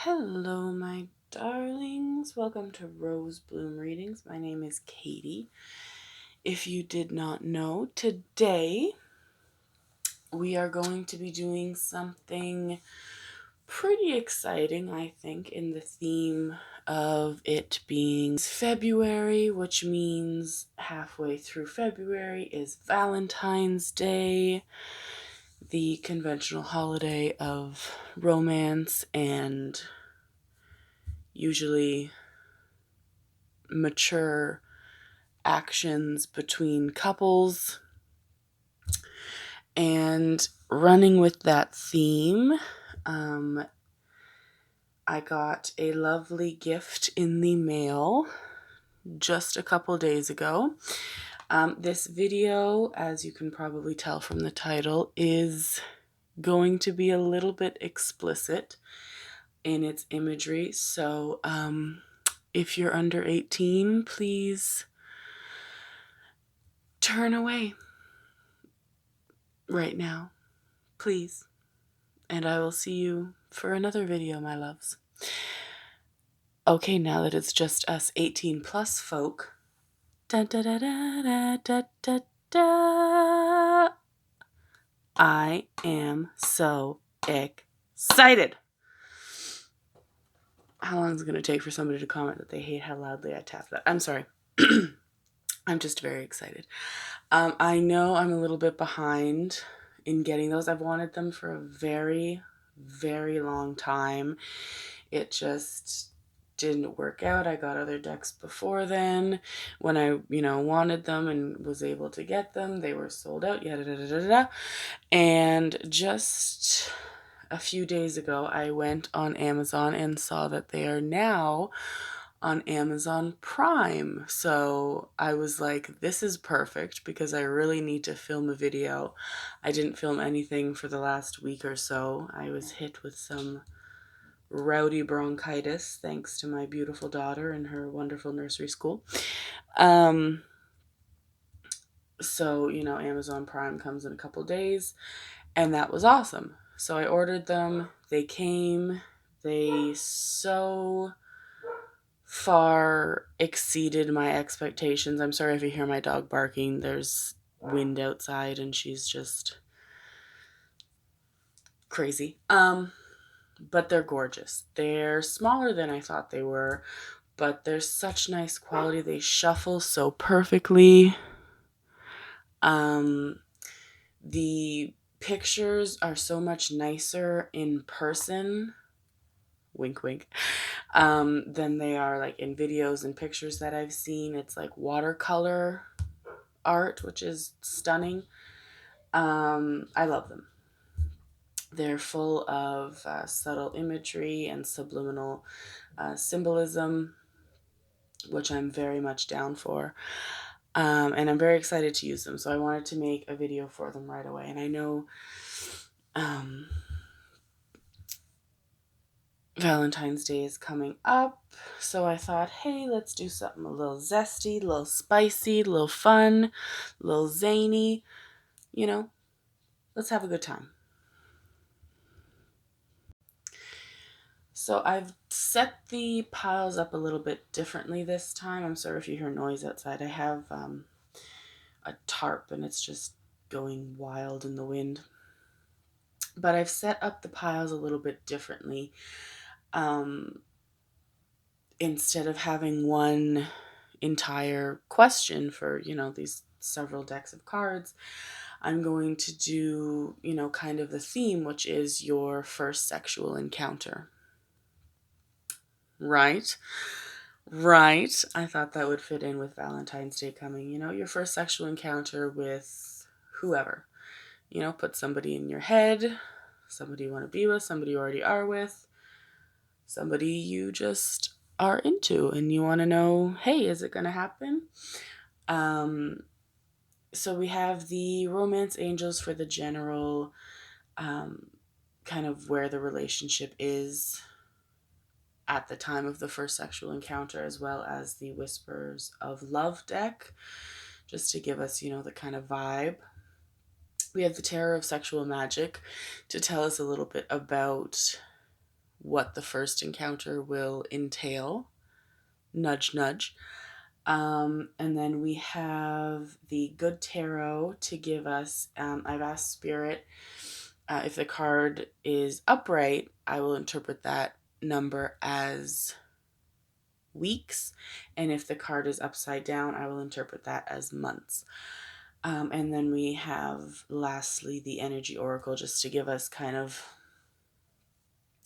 Hello, my darlings. Welcome to Rosebloom Readings. My name is Katie. If you did not know, today we are going to be doing something pretty exciting, I think, in the theme of it being February, which means halfway through February is Valentine's Day, the conventional holiday of romance and usually mature actions between couples. And running with that theme, I got a lovely gift in the mail just a couple days ago. This video, as you can probably tell from the title, is going to be a little bit explicit in its imagery. So if you're under 18, please turn away right now, please. And I will see you for another video, my loves. Okay, now that it's just us 18 plus folk, da, da, da, da, da, da, da, I am so excited. How long is it going to take for somebody to comment that they hate how loudly I tap that? I'm sorry. I'm just very excited. I know I'm a little bit behind in getting those. I've wanted them for a very, very long time. It just didn't work out. I got other decks before then. When I, wanted them and was able to get them, they were sold out. Yada da da da da. And just a few days ago, I went on Amazon and saw that they are now on Amazon Prime. So I was like, this is perfect because I really need to film a video. I didn't film anything for the last week or so. I was hit with some rowdy bronchitis thanks to my beautiful daughter and her wonderful nursery school. So, Amazon Prime comes in a couple days, and that was awesome. So I ordered them. They came. They so far exceeded my expectations. I'm sorry if you hear my dog barking. There's wind outside and she's just crazy. But they're gorgeous. They're smaller than I thought they were, but they're such nice quality. They shuffle so perfectly. The pictures are so much nicer in person, wink wink, than they are like in videos and pictures that I've seen. It's like watercolor art, which is stunning. I love them. They're full of subtle imagery and subliminal symbolism, which I'm very much down for. And I'm very excited to use them. So I wanted to make a video for them right away. And I know Valentine's Day is coming up. So I thought, hey, let's do something a little zesty, a little spicy, a little fun, a little zany. Let's have a good time. So I've set the piles up a little bit differently this time. I'm sorry if you hear noise outside. I have a tarp and it's just going wild in the wind. But I've set up the piles a little bit differently. Instead of having one entire question for, these several decks of cards, I'm going to do, kind of the theme, which is your first sexual encounter. Right? I thought that would fit in with Valentine's Day coming. Your first sexual encounter with whoever. Put somebody in your head, somebody you want to be with, somebody you already are with, somebody you just are into and you want to know, hey, is it going to happen? So we have the romance angels for the general kind of where the relationship is at the time of the first sexual encounter, as well as the Whispers of Love deck, just to give us, the kind of vibe. We have the Terror of Sexual Magic to tell us a little bit about what the first encounter will entail. Nudge, nudge. And then we have the Good Tarot to give us, I've asked Spirit, if the card is upright, I will interpret that number as weeks. And if the card is upside down, I will interpret that as months. And then we have, lastly, the Energy Oracle, just to give us kind of,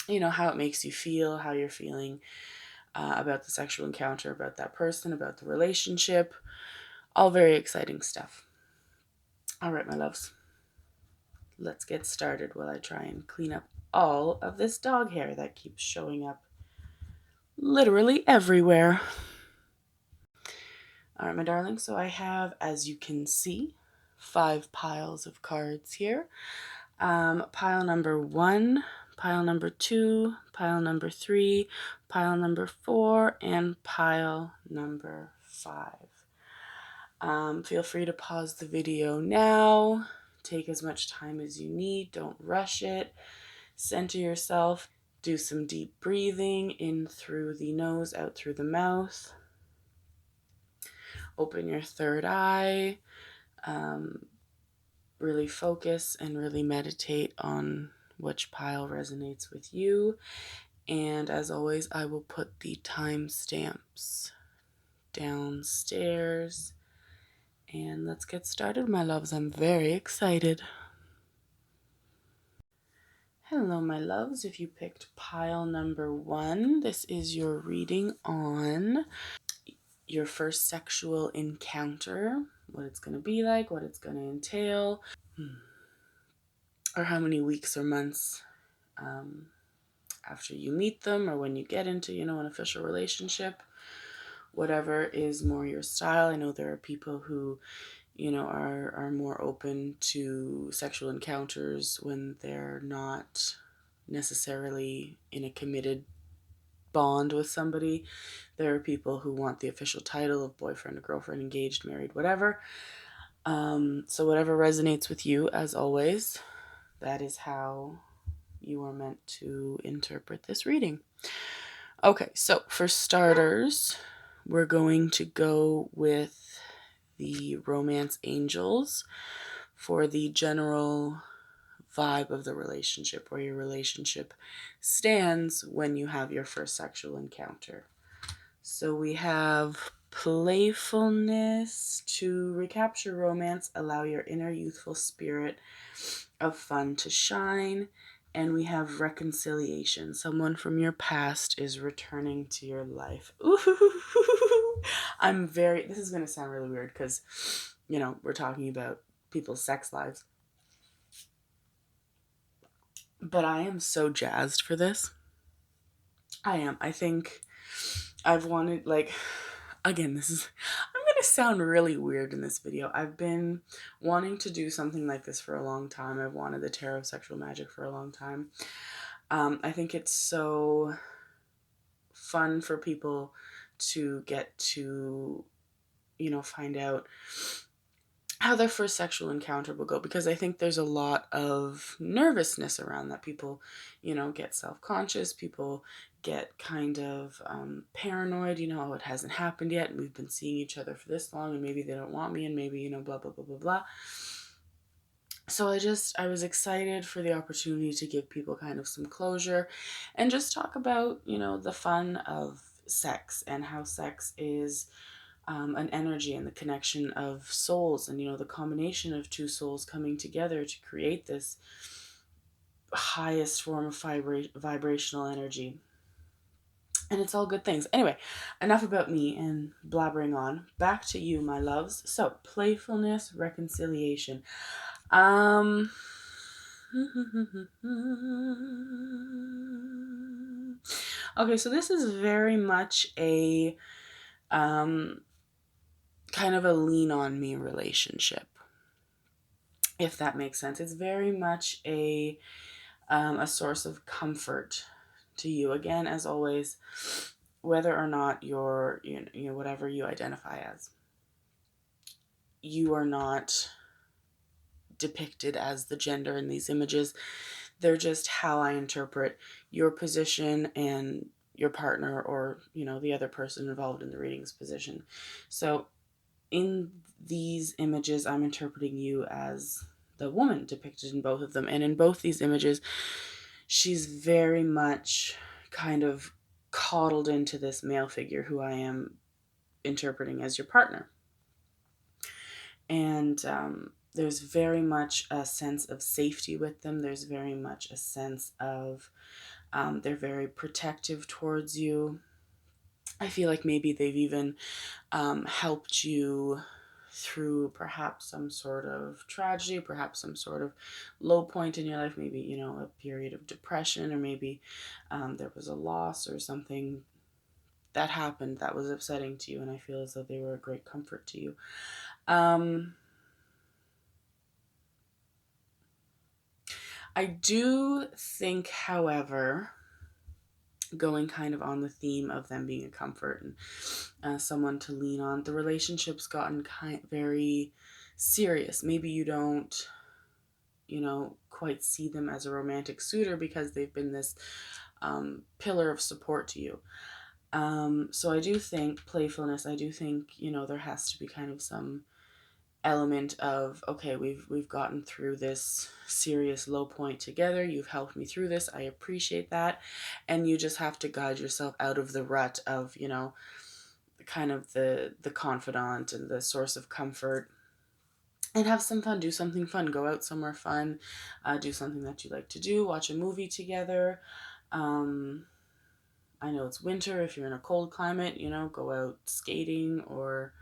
how it makes you feel, how you're feeling about the sexual encounter, about that person, about the relationship. All very exciting stuff. All right, my loves. Let's get started while I try and clean up all of this dog hair that keeps showing up literally everywhere. All right, my darling. So I have, as you can see, 5 piles of cards here. Pile number 1, pile number 2, pile number 3, pile number 4, and pile number 5. Feel free to pause the video now. Take as much time as you need. Don't rush it. Center yourself. Do some deep breathing in through the nose, out through the mouth. Open your third eye. Really focus and really meditate on which pile resonates with you. And as always, I will put the timestamps downstairs. And let's get started, my loves. I'm very excited. Hello, my loves. If you picked pile number 1, this is your reading on your first sexual encounter, what it's going to be like, what it's going to entail, or how many weeks or months after you meet them, or when you get into, an official relationship, whatever is more your style. I know there are people who, are more open to sexual encounters when they're not necessarily in a committed bond with somebody. There are people who want the official title of boyfriend or girlfriend, engaged, married, whatever. So whatever resonates with you, as always, that is how you are meant to interpret this reading. Okay, so for starters, we're going to go with the Romance Angels for the general vibe of the relationship, where your relationship stands when you have your first sexual encounter. So we have playfulness to recapture romance, allow your inner youthful spirit of fun to shine. And we have reconciliation. Someone from your past is returning to your life. Ooh, this is going to sound really weird because, we're talking about people's sex lives. But I am so jazzed for this. I am. I think I've wanted, again, I'm going to sound really weird in this video. I've been wanting to do something like this for a long time. I've wanted the Tarot of Sexual Magic for a long time. I think it's so fun for people to get to, find out how their first sexual encounter will go, because I think there's a lot of nervousness around that. People, get self-conscious. People get kind of paranoid, it hasn't happened yet, and we've been seeing each other for this long, and maybe they don't want me, and maybe, blah, blah, blah, blah, blah. So I was excited for the opportunity to give people kind of some closure and just talk about, the fun of sex and how sex is an energy and the connection of souls, and the combination of two souls coming together to create this highest form of vibrational energy. And it's all good things. Anyway, enough about me and blabbering on. Back to you, my loves. So, playfulness, reconciliation. Okay, so this is very much a kind of a lean on me relationship, if that makes sense. It's very much a source of comfort to you. Again, as always, whether or not you're, whatever you identify as, you are not depicted as the gender in these images. They're just how I interpret your position and your partner, or, the other person involved in the reading's position. So in these images, I'm interpreting you as the woman depicted in both of them. And in both these images, she's very much kind of coddled into this male figure who I am interpreting as your partner. And there's very much a sense of safety with them. There's very much a sense of they're very protective towards you. I feel like maybe they've even helped you through perhaps some sort of tragedy, perhaps some sort of low point in your life, maybe, a period of depression, or maybe there was a loss or something that happened that was upsetting to you, and I feel as though they were a great comfort to you. I do think, however, going kind of on the theme of them being a comfort and someone to lean on, the relationship's gotten very serious. Maybe you don't, quite see them as a romantic suitor because they've been this pillar of support to you. So I do think playfulness. I do think there has to be kind of some element of, okay, we've gotten through this serious low point together, you've helped me through this, I appreciate that, and you just have to guide yourself out of the rut of kind of the confidant and the source of comfort, and have some fun, do something fun, go out somewhere fun, do something that you like to do, watch a movie together. I know it's winter, if you're in a cold climate, go out skating, or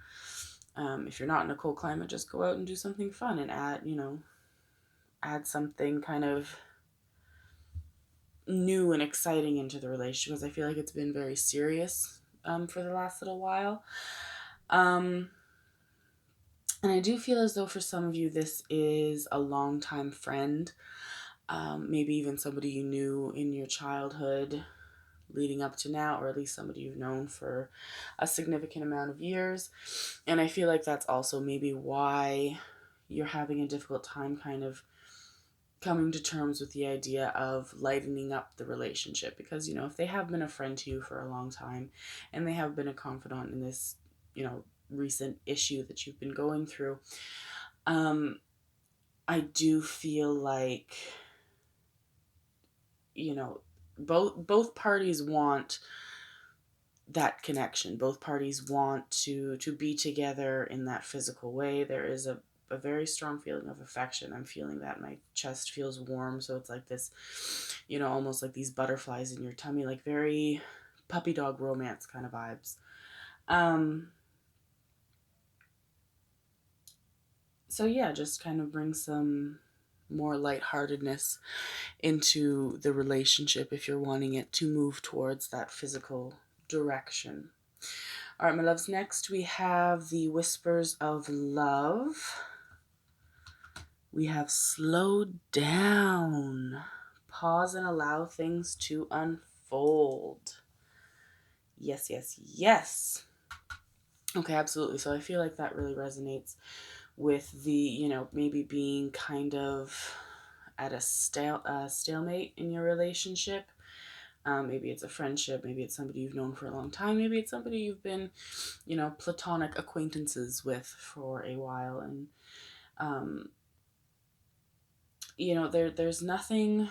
if you're not in a cold climate, just go out and do something fun and add something kind of new and exciting into the relationship, because I feel like it's been very serious for the last little while. And I do feel as though for some of you, this is a longtime friend, maybe even somebody you knew in your childhood leading up to now, or at least somebody you've known for a significant amount of years. And I feel like that's also maybe why you're having a difficult time kind of coming to terms with the idea of lightening up the relationship, because if they have been a friend to you for a long time and they have been a confidant in this recent issue that you've been going through, I do feel like both parties want that connection. Both parties want to be together in that physical way. There is a very strong feeling of affection. I'm feeling that my chest feels warm, so it's like this, almost like these butterflies in your tummy, like very puppy dog romance kind of vibes. So yeah, just kind of bring some more lightheartedness into the relationship if you're wanting it to move towards that physical direction. All right, my loves, next we have the Whispers of Love. We have slow down, pause and allow things to unfold. Yes, yes, yes. Okay, absolutely. So I feel like that really resonates with the, maybe being kind of at a stalemate in your relationship. Maybe it's a friendship, maybe it's somebody you've known for a long time, maybe it's somebody you've been, platonic acquaintances with for a while. And, there's nothing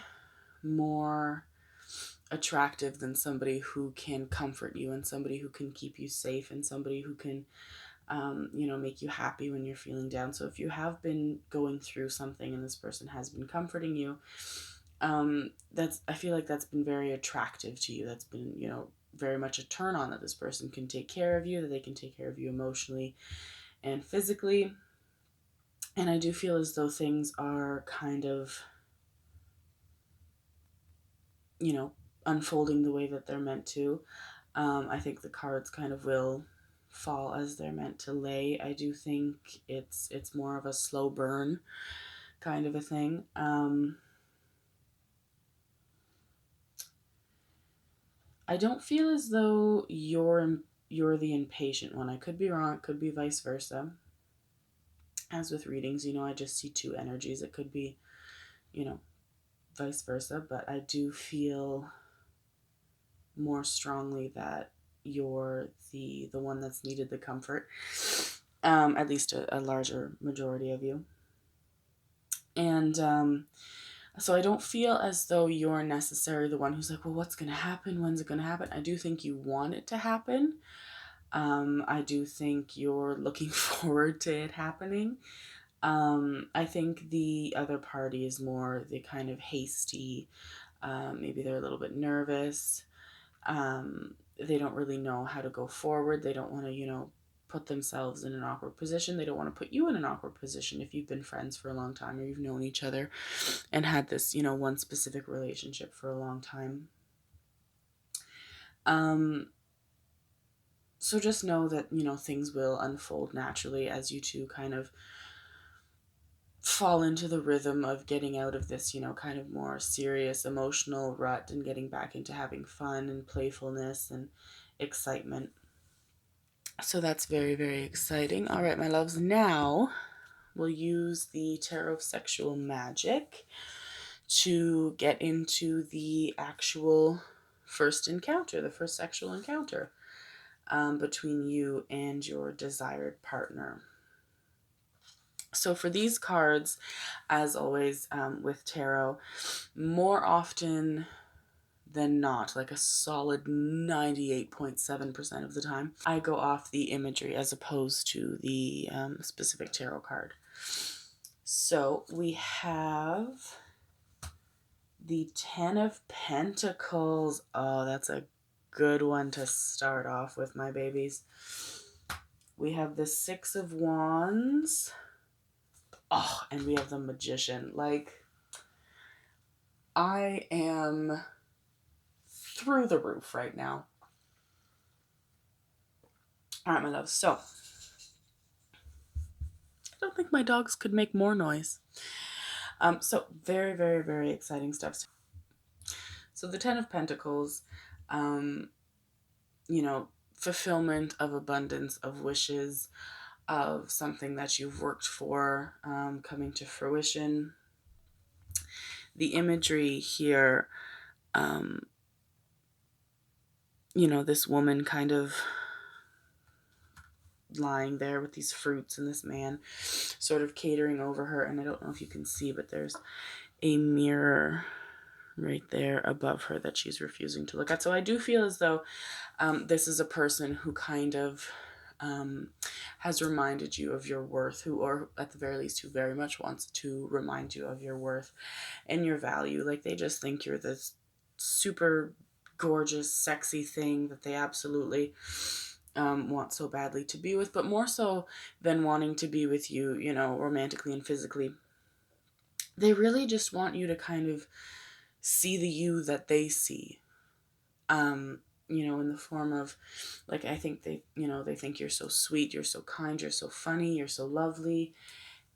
more attractive than somebody who can comfort you, and somebody who can keep you safe, and somebody who can make you happy when you're feeling down. So if you have been going through something and this person has been comforting you, I feel like that's been very attractive to you. That's been, very much a turn on, that this person can take care of you, that they can take care of you emotionally and physically. And I do feel as though things are kind of, unfolding the way that they're meant to. I think the cards kind of will fall as they're meant to lay. I do think it's more of a slow burn kind of a thing. I don't feel as though you're the impatient one. I could be wrong. It could be vice versa. As with readings, I just see two energies. It could be, vice versa, but I do feel more strongly that you're the one that's needed the comfort, at least a larger majority of you. And so I don't feel as though you're necessarily the one who's like, well, what's going to happen? When's it going to happen? I do think you want it to happen. I do think you're looking forward to it happening. I think the other party is more the kind of hasty, maybe they're a little bit nervous. They don't really know how to go forward. They don't want to, put themselves in an awkward position. They don't want to put you in an awkward position if you've been friends for a long time or you've known each other and had this, one specific relationship for a long time. So just know that, things will unfold naturally as you two kind of fall into the rhythm of getting out of this, kind of more serious emotional rut and getting back into having fun and playfulness and excitement. So that's very, very exciting. All right, my loves, now we'll use the Tarot of Sexual Magic to get into the actual first encounter, the first sexual encounter between you and your desired partner. So for these cards, as always with tarot, more often than not, like a solid 98.7% of the time, I go off the imagery as opposed to the specific tarot card. So we have the Ten of Pentacles. Oh, that's a good one to start off with, my babies. We have the Six of Wands. Oh, and we have the Magician. Like, I am through the roof right now. All right, my love. So, I don't think my dogs could make more noise. So very, very, very exciting stuff. So the Ten of Pentacles, fulfillment of abundance, of wishes, of something that you've worked for coming to fruition. The imagery here, this woman kind of lying there with these fruits and this man sort of catering over her. And I don't know if you can see, but there's a mirror right there above her that she's refusing to look at. So I do feel as though this is a person who kind of has reminded you of your worth, or at the very least, who very much wants to remind you of your worth and your value. Like, they just think you're this super gorgeous, sexy thing that they absolutely want so badly to be with, but more so than wanting to be with you, romantically and physically. They really just want you to kind of see the you that they see. In the form of, like, I think they think you're so sweet, you're so kind, you're so funny, you're so lovely.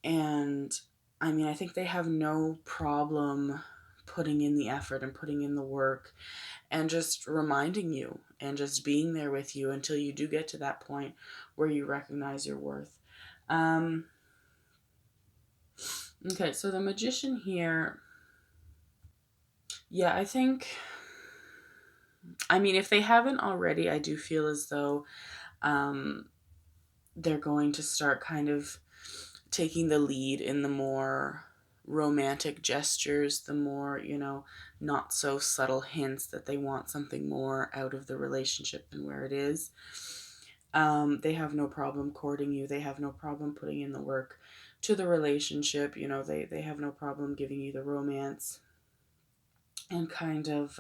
And I think they have no problem putting in the effort and putting in the work and just reminding you and just being there with you until you do get to that point where you recognize your worth. Okay, so the Magician here, yeah, I think, if they haven't already, I do feel as though they're going to start kind of taking the lead in the more romantic gestures, the more, not so subtle hints that they want something more out of the relationship than where it is. They have no problem courting you. They have no problem putting in the work to the relationship. They have no problem giving you the romance and kind of,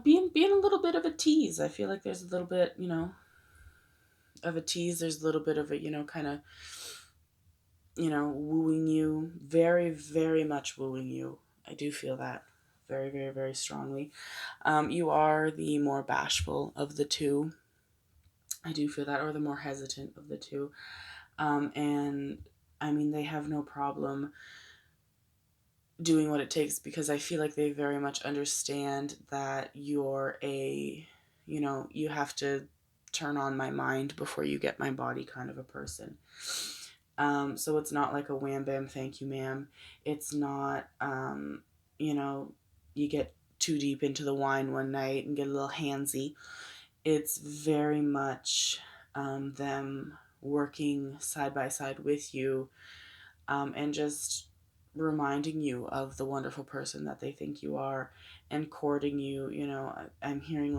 being a little bit of a tease. I feel like there's a little bit, of a tease. There's a little bit of a, kind of, wooing you, very, very much wooing you. I do feel that very, very, very strongly. You are the more bashful of the two. I do feel that, or the more hesitant of the two. And they have no problem doing what it takes, because I feel like they very much understand that you're you have to turn on my mind before you get my body kind of a person. So it's not like a wham bam thank you ma'am. It's not you know, you get too deep into the wine one night and get a little handsy. It's very much them working side by side with you, and just reminding you of the wonderful person that they think you are, and courting you. You know, I'm hearing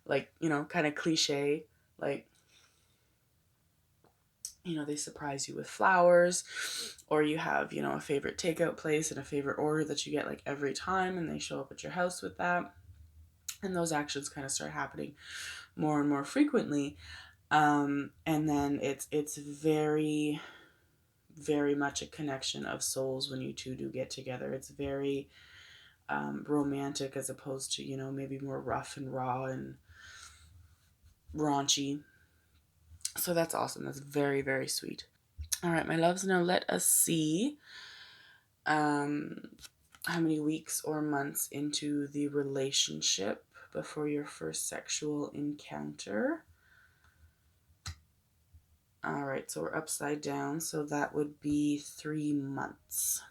like, you know, kind of cliche, like, you know, they surprise you with flowers, or you have, you know, a favorite takeout place and a favorite order that you get like every time, and they show up at your house with that. And those actions kind of start happening more and more frequently. And then it's very, very much a connection of souls when you two do get together. It's very romantic, as opposed to, you know, maybe more rough and raw and raunchy. So that's awesome. That's very, very sweet. All right, my loves, now let us see um, how many weeks or months into the relationship before your first sexual encounter. All right, so we're upside down, so that would be 3 months.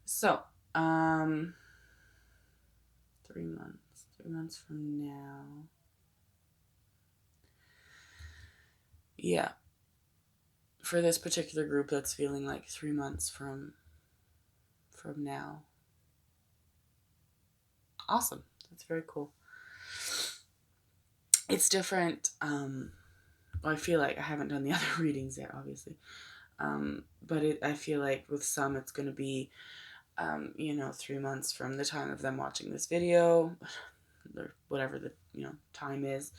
So, 3 months. 3 months from now. Yeah. For this particular group, that's feeling like 3 months from now. Awesome. That's very cool. It's different. Well, I feel like I haven't done the other readings yet, obviously. But I feel like with some, it's going to be, you know, 3 months from the time of them watching this video, or whatever the, you know, time is,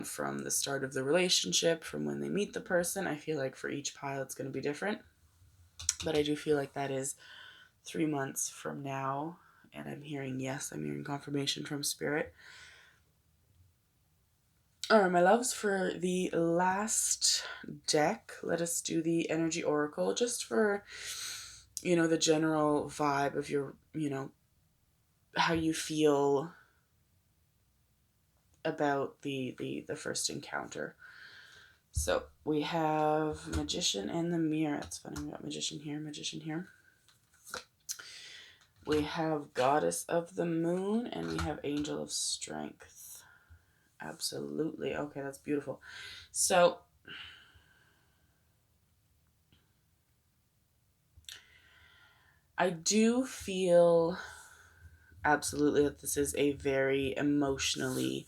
from the start of the relationship, from when they meet the person. I feel like for each pile, it's going to be different. But I do feel like that is 3 months from now. And I'm hearing confirmation from Spirit. All right, my loves, for the last deck, let us do the Energy Oracle, just for, you know, the general vibe of your, you know, how you feel about the first encounter. So we have Magician and the Mirror. It's funny, we got Magician here, Magician here. We have Goddess of the Moon, and we have Angel of Strength. Absolutely. Okay, that's beautiful. So I do feel absolutely that this is a very emotionally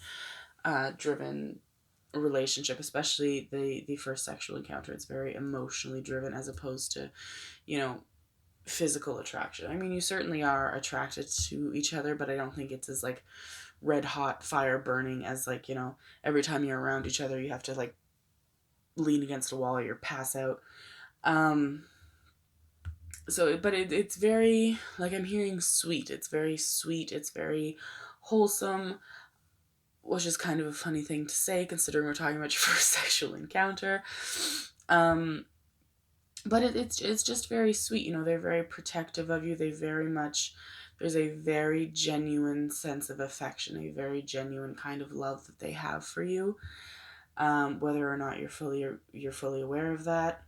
driven relationship, especially the first sexual encounter. It's very emotionally driven, as opposed to, you know, physical attraction. I mean, you certainly are attracted to each other, but I don't think it's as like red hot fire burning as, like, you know, every time you're around each other you have to like lean against a wall or you pass out. So but it's very, like, I'm hearing sweet. It's very sweet, it's very wholesome, which is kind of a funny thing to say considering we're talking about your first sexual encounter. But it's just very sweet. You know, they're very protective of you. They very much, there's a very genuine sense of affection, a very genuine kind of love that they have for you. Whether or not you're fully aware of that,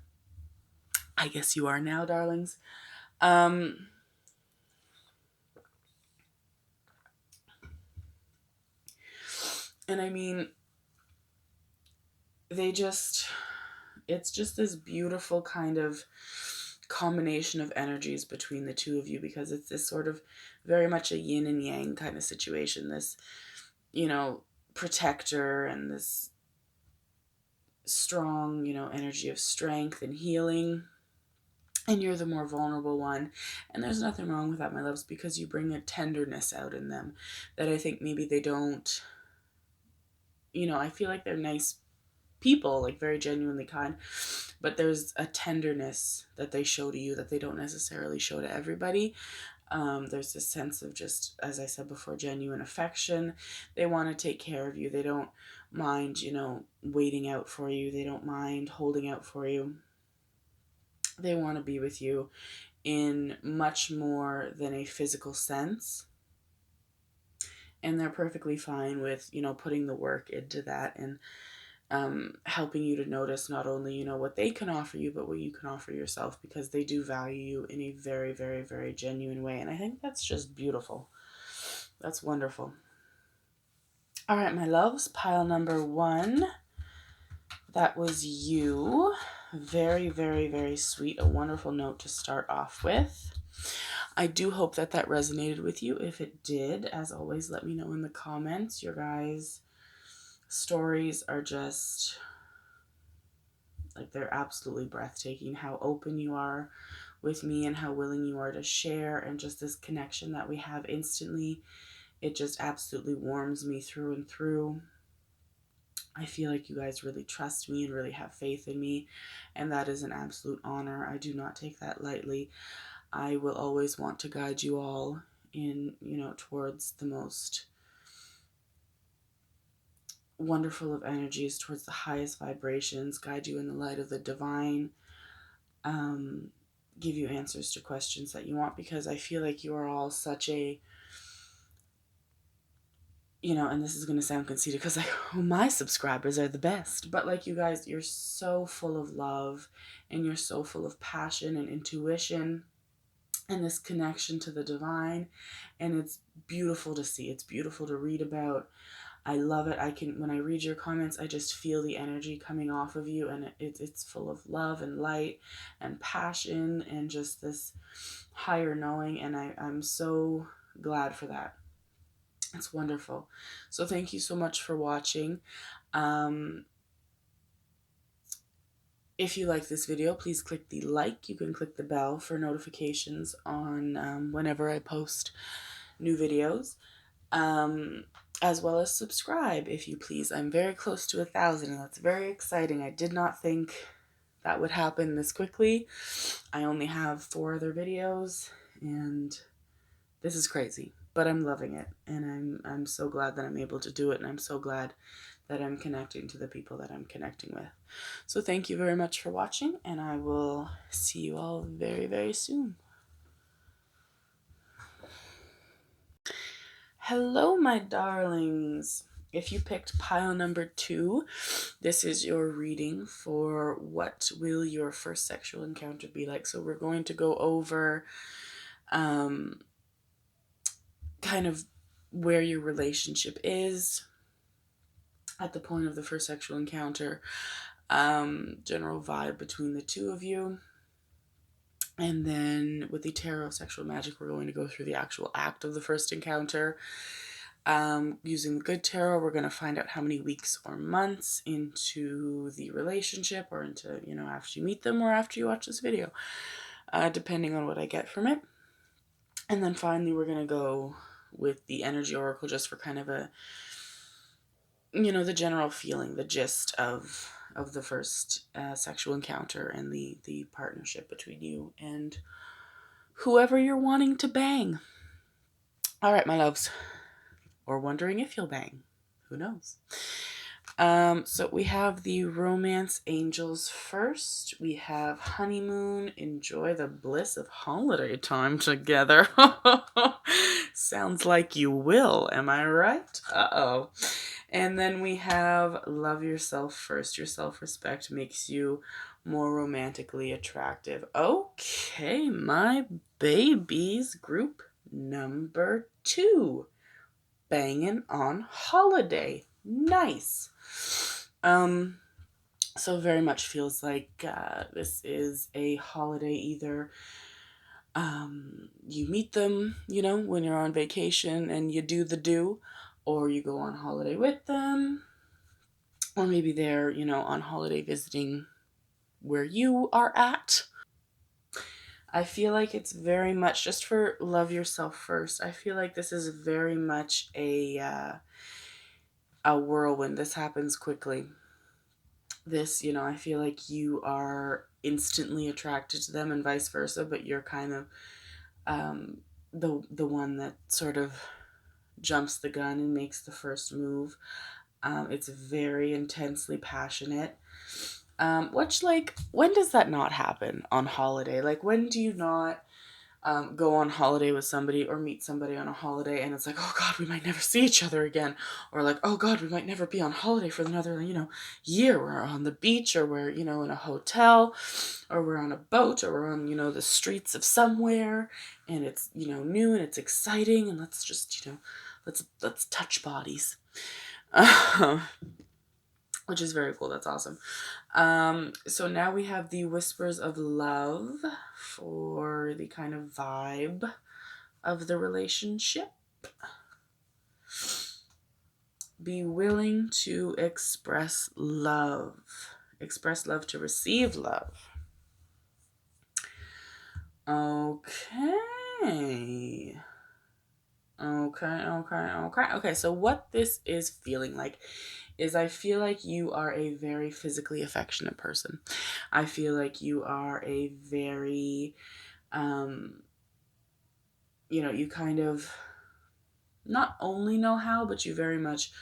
I guess you are now, darlings. And I mean, it's just this beautiful kind of combination of energies between the two of you, because it's this sort of very much a yin and yang kind of situation. This, you know, protector, and this strong, you know, energy of strength and healing. And you're the more vulnerable one. And there's nothing wrong with that, my loves, because you bring a tenderness out in them that I think maybe they don't, you know, I feel like they're nice people, like very genuinely kind, but there's a tenderness that they show to you that they don't necessarily show to everybody. There's this sense of, just as I said before, genuine affection. They want to take care of you. They don't mind, you know, waiting out for you. They don't mind holding out for you. They want to be with you in much more than a physical sense. And they're perfectly fine with, you know, putting the work into that. And helping you to notice not only, what they can offer you, but what you can offer yourself, because they do value you in a very, very, very genuine way. And I think that's just beautiful. That's wonderful. All right, my loves, pile number 1. That was you. Very, very, very sweet. A wonderful note to start off with. I do hope that resonated with you. If it did, as always, let me know in the comments. Your guys' stories are just, like, they're absolutely breathtaking. How open you are with me and how willing you are to share, and just this connection that we have instantly. It just absolutely warms me through and through. I feel like you guys really trust me and really have faith in me, and that is an absolute honor. I do not take that lightly. I will always want to guide you all in, towards the most wonderful of energies, towards the highest vibrations, guide you in the light of the divine, give you answers to questions that you want, because I feel like you are all such a, and this is going to sound conceited because my subscribers are the best, but like, you guys, you're so full of love, and you're so full of passion and intuition and this connection to the divine, and it's beautiful to see. It's beautiful to read about. I love it. When I read your comments, I just feel the energy coming off of you, and it's full of love and light and passion and just this higher knowing, and I'm so glad for that. It's wonderful. So thank you so much for watching. If you like this video, please click the like. You can click the bell for notifications on whenever I post new videos. As well as subscribe, if you please. I'm very close to 1,000, and that's very exciting. I did not think that would happen this quickly. I only have 4 other videos, and this is crazy, but I'm loving it, and I'm so glad that I'm able to do it, and I'm so glad that I'm connecting to the people that I'm connecting with. So thank you very much for watching, and I will see you all very, very soon. Hello, my darlings. If you picked pile number 2, this is your reading for what will your first sexual encounter be like. So we're going to go over kind of where your relationship is at the point of the first sexual encounter, general vibe between the two of you. And then with the Tarot of Sexual Magic, we're going to go through the actual act of the first encounter. Using the Good Tarot, we're going to find out how many weeks or months into the relationship, or into, after you meet them or after you watch this video, depending on what I get from it. And then finally, we're going to go with the Energy Oracle, just for kind of a, the general feeling, the gist of the first sexual encounter and the partnership between you and whoever you're wanting to bang. All right, my loves. Or wondering if you'll bang. Who knows? So we have the Romance Angels first. We have Honeymoon. Enjoy the bliss of holiday time together. Sounds like you will. Am I right? Uh-oh. And then we have Love Yourself First. Your self-respect makes you more romantically attractive. Okay, my babies. Group number 2. Banging on holiday. Nice. So very much feels like this is a holiday. Either you meet them, when you're on vacation and you do the do, or you go on holiday with them, or maybe they're, on holiday visiting where you are at. I feel like it's very much, just for Love Yourself First, I feel like this is very much a whirlwind. This happens quickly. This, I feel like you are instantly attracted to them, and vice versa, but you're kind of the one that sort of jumps the gun and makes the first move. It's very intensely passionate. Which, like, when does that not happen on holiday? Like, when do you not go on holiday with somebody or meet somebody on a holiday, and it's like, oh God, we might never see each other again. Or like, oh God, we might never be on holiday for another, year. We're on the beach, or we're, in a hotel, or we're on a boat, or we're on, the streets of somewhere, and it's, new and it's exciting, and let's just, let's touch bodies. Which is very cool. That's awesome. So now we have the whispers of love for the kind of vibe of the relationship. Be willing to express love. Express love to receive love. Okay. Okay. So what this is feeling like is I feel like you are a very physically affectionate person. I feel like you are a very, you kind of not only know how, but you very much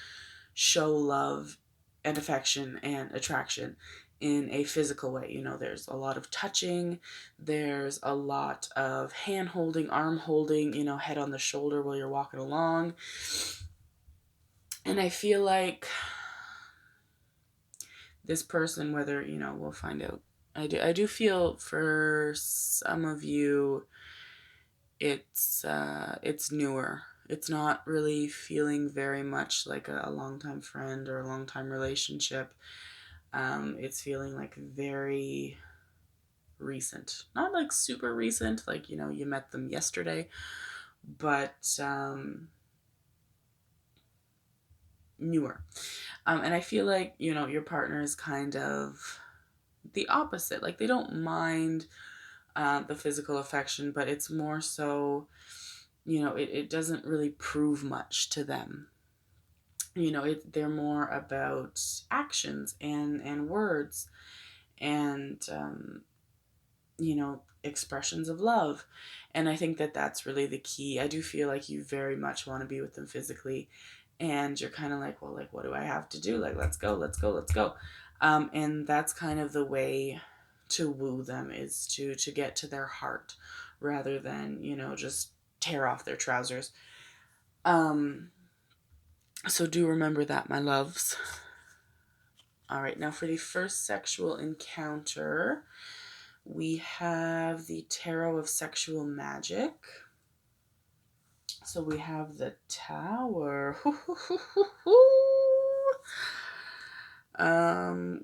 show love and affection and attraction in a physical way. There's a lot of touching, there's a lot of hand holding, arm holding, head on the shoulder while you're walking along. And I feel like this person, whether, we'll find out. I do feel for some of you, it's newer. It's not really feeling very much like a longtime friend or a longtime relationship. It's feeling like very recent. Not like super recent, like, you met them yesterday, but newer. And I feel like, your partner is kind of the opposite. Like, they don't mind the physical affection, but it's more so, it doesn't really prove much to them. They're more about actions and words and, expressions of love. And I think that that's really the key. I do feel like you very much want to be with them physically, and you're kind of like, well, like, what do I have to do? Like, let's go, let's go, let's go. And that's kind of the way to woo them, is to get to their heart rather than, just tear off their trousers. So do remember that, my loves. All right, now for the first sexual encounter, we have the Tarot of Sexual Magic. So we have the Tower.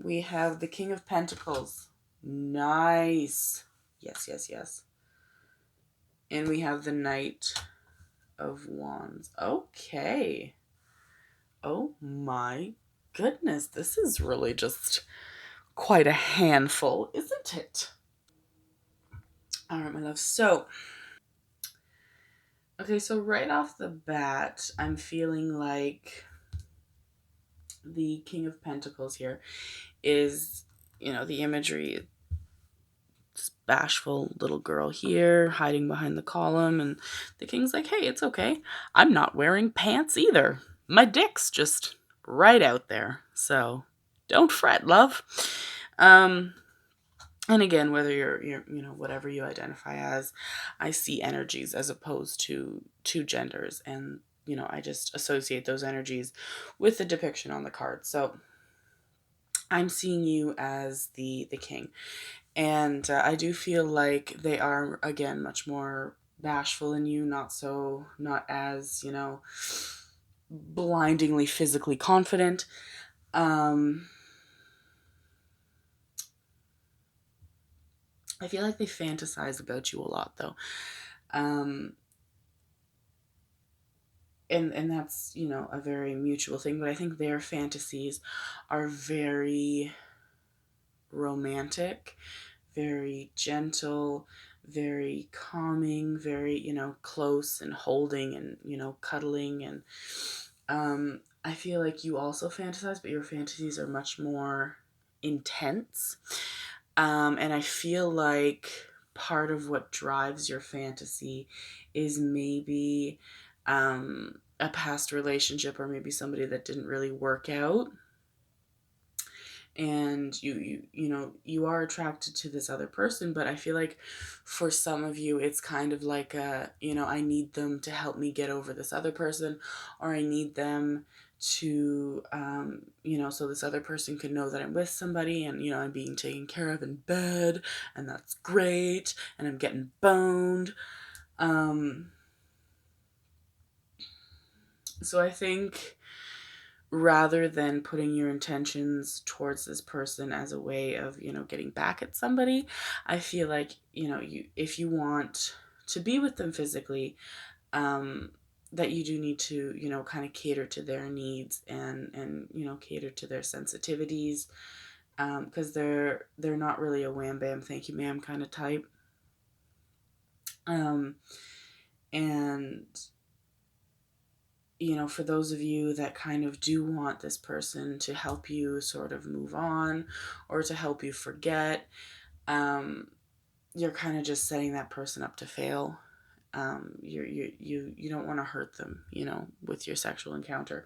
We have the King of Pentacles. Nice. Yes. And we have the Knight of Wands. Okay. Oh my goodness. This is really just quite a handful, isn't it? All right, my love. So right off the bat, I'm feeling like the King of Pentacles here is, the imagery. This bashful little girl here hiding behind the column, and the king's like, hey, it's okay. I'm not wearing pants either. My dick's just right out there. So don't fret, love. And again, whether you're whatever you identify as, I see energies as opposed to two genders, and I just associate those energies with the depiction on the card. So I'm seeing you as the king, and I do feel like they are, again, much more bashful than you, not as blindingly physically confident. I feel like they fantasize about you a lot, though. And that's, a very mutual thing, but I think their fantasies are very romantic, very gentle, very calming, very, close and holding and, cuddling. And I feel like you also fantasize, but your fantasies are much more intense. And I feel like part of what drives your fantasy is maybe a past relationship, or maybe somebody that didn't really work out. and you are attracted to this other person, but I feel like for some of you it's kind of like I need them to help me get over this other person, or I need them to so this other person can know that I'm with somebody, and I'm being taken care of in bed, and that's great, and I'm getting boned. So I think rather than putting your intentions towards this person as a way of getting back at somebody, I feel like if you want to be with them physically, that you do need to kind of cater to their needs, and cater to their sensitivities, because they're not really a wham bam thank you ma'am kind of type. And for those of you that kind of do want this person to help you sort of move on, or to help you forget, you're kind of just setting that person up to fail. You don't want to hurt them, with your sexual encounter.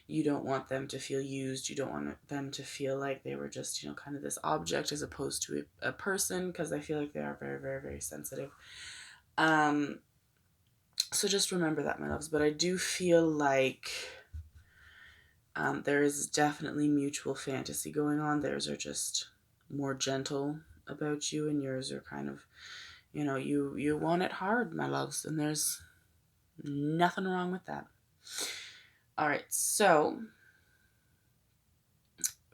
You don't want them to feel used. You don't want them to feel like they were just, kind of this object as opposed to a person, because I feel like they are very, very, very sensitive. So just remember that, my loves. But I do feel like there is definitely mutual fantasy going on. Theirs are just more gentle about you, and yours are kind of, you want it hard, my loves, and there's nothing wrong with that. All right, so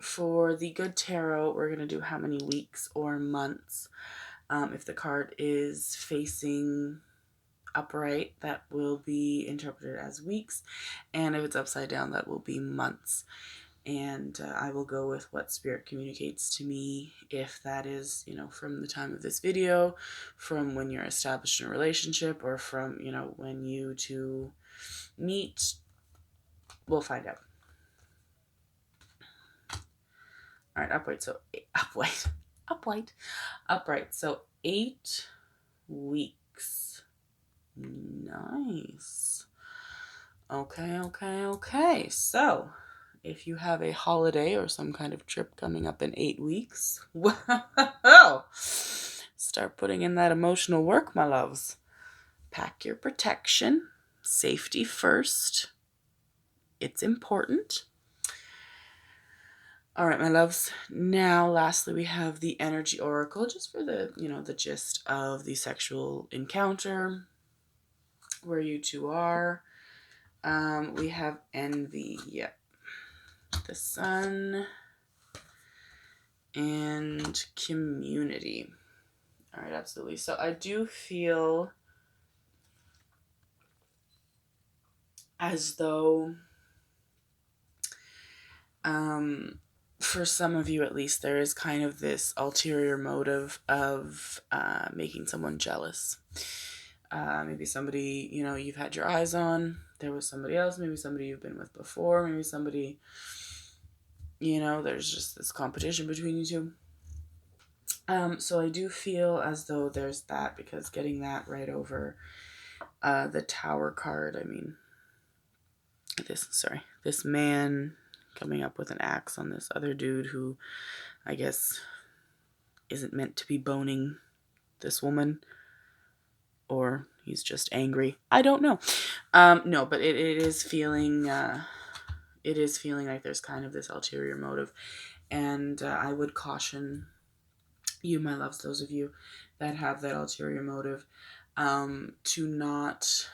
for the good tarot, we're going to do how many weeks or months. If the card is facing upright, that will be interpreted as weeks, and if it's upside down, that will be months. And I will go with what spirit communicates to me, if that is from the time of this video, from when you're established in a relationship, or from when you two meet. We'll find out. All right, upright. So upright. So 8 weeks. Nice. Okay. So if you have a holiday or some kind of trip coming up in 8 weeks, well, start putting in that emotional work, my loves. Pack your protection. Safety first. It's important. All right, my loves. Now, lastly, we have the energy oracle, just for the, the gist of the sexual encounter, where you two are. We have envy. Yep. The sun. And community. All right, absolutely. So I do feel as though, for some of you at least, there is kind of this ulterior motive of making someone jealous. Maybe somebody, you've had your eyes on. There was somebody else, maybe somebody you've been with before, maybe somebody, there's just this competition between you two. So I do feel as though there's that, because getting that right over the Tower card, I mean, this man coming up with an axe on this other dude who I guess isn't meant to be boning this woman, or he's just angry. I don't know. No, but it is feeling like there's kind of this ulterior motive, and I would caution you, my loves, those of you that have that ulterior motive, to not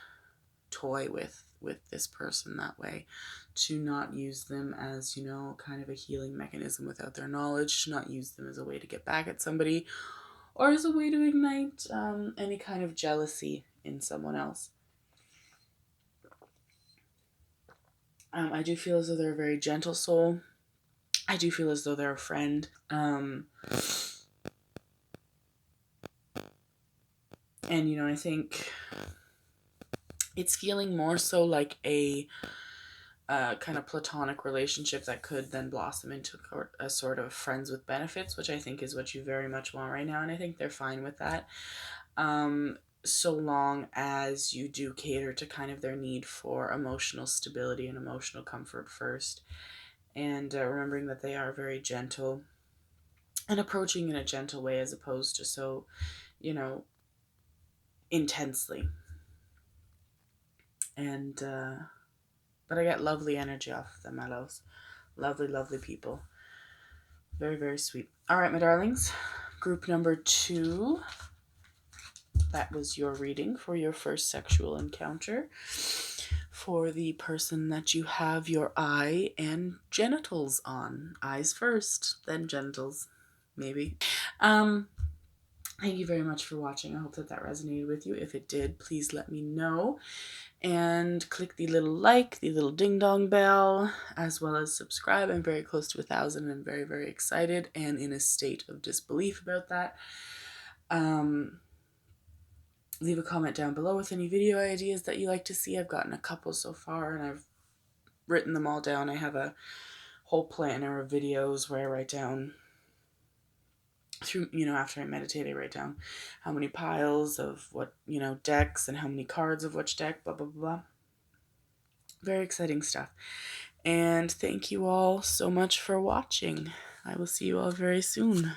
toy with this person that way, to not use them as kind of a healing mechanism without their knowledge, to not use them as a way to get back at somebody, or as a way to ignite any kind of jealousy in someone else. I do feel as though they're a very gentle soul. I do feel as though they're a friend. And I think it's feeling more so like a kind of platonic relationship that could then blossom into a sort of friends with benefits, which I think is what you very much want right now, and I think they're fine with that. So long as you do cater to kind of their need for emotional stability and emotional comfort first, and remembering that they are very gentle and approaching in a gentle way as opposed to so, intensely. And, but I get lovely energy off of them, my loves. Lovely, lovely people. Very, very sweet. All right, my darlings. Group number 2. That was your reading for your first sexual encounter. For the person that you have your eye and genitals on. Eyes first, then genitals. Maybe. Thank you very much for watching. I hope that resonated with you. If it did, please let me know. And click the little like, the little ding dong bell, as well as subscribe. I'm very close to 1,000 and very, very excited and in a state of disbelief about that. Leave a comment down below with any video ideas that you like to see. I've gotten a couple so far and I've written them all down. I have a whole planner of videos where I write down through, after I meditate, I write down how many piles of what, decks and how many cards of which deck, blah, blah, blah. Very exciting stuff. And thank you all so much for watching. I will see you all very soon.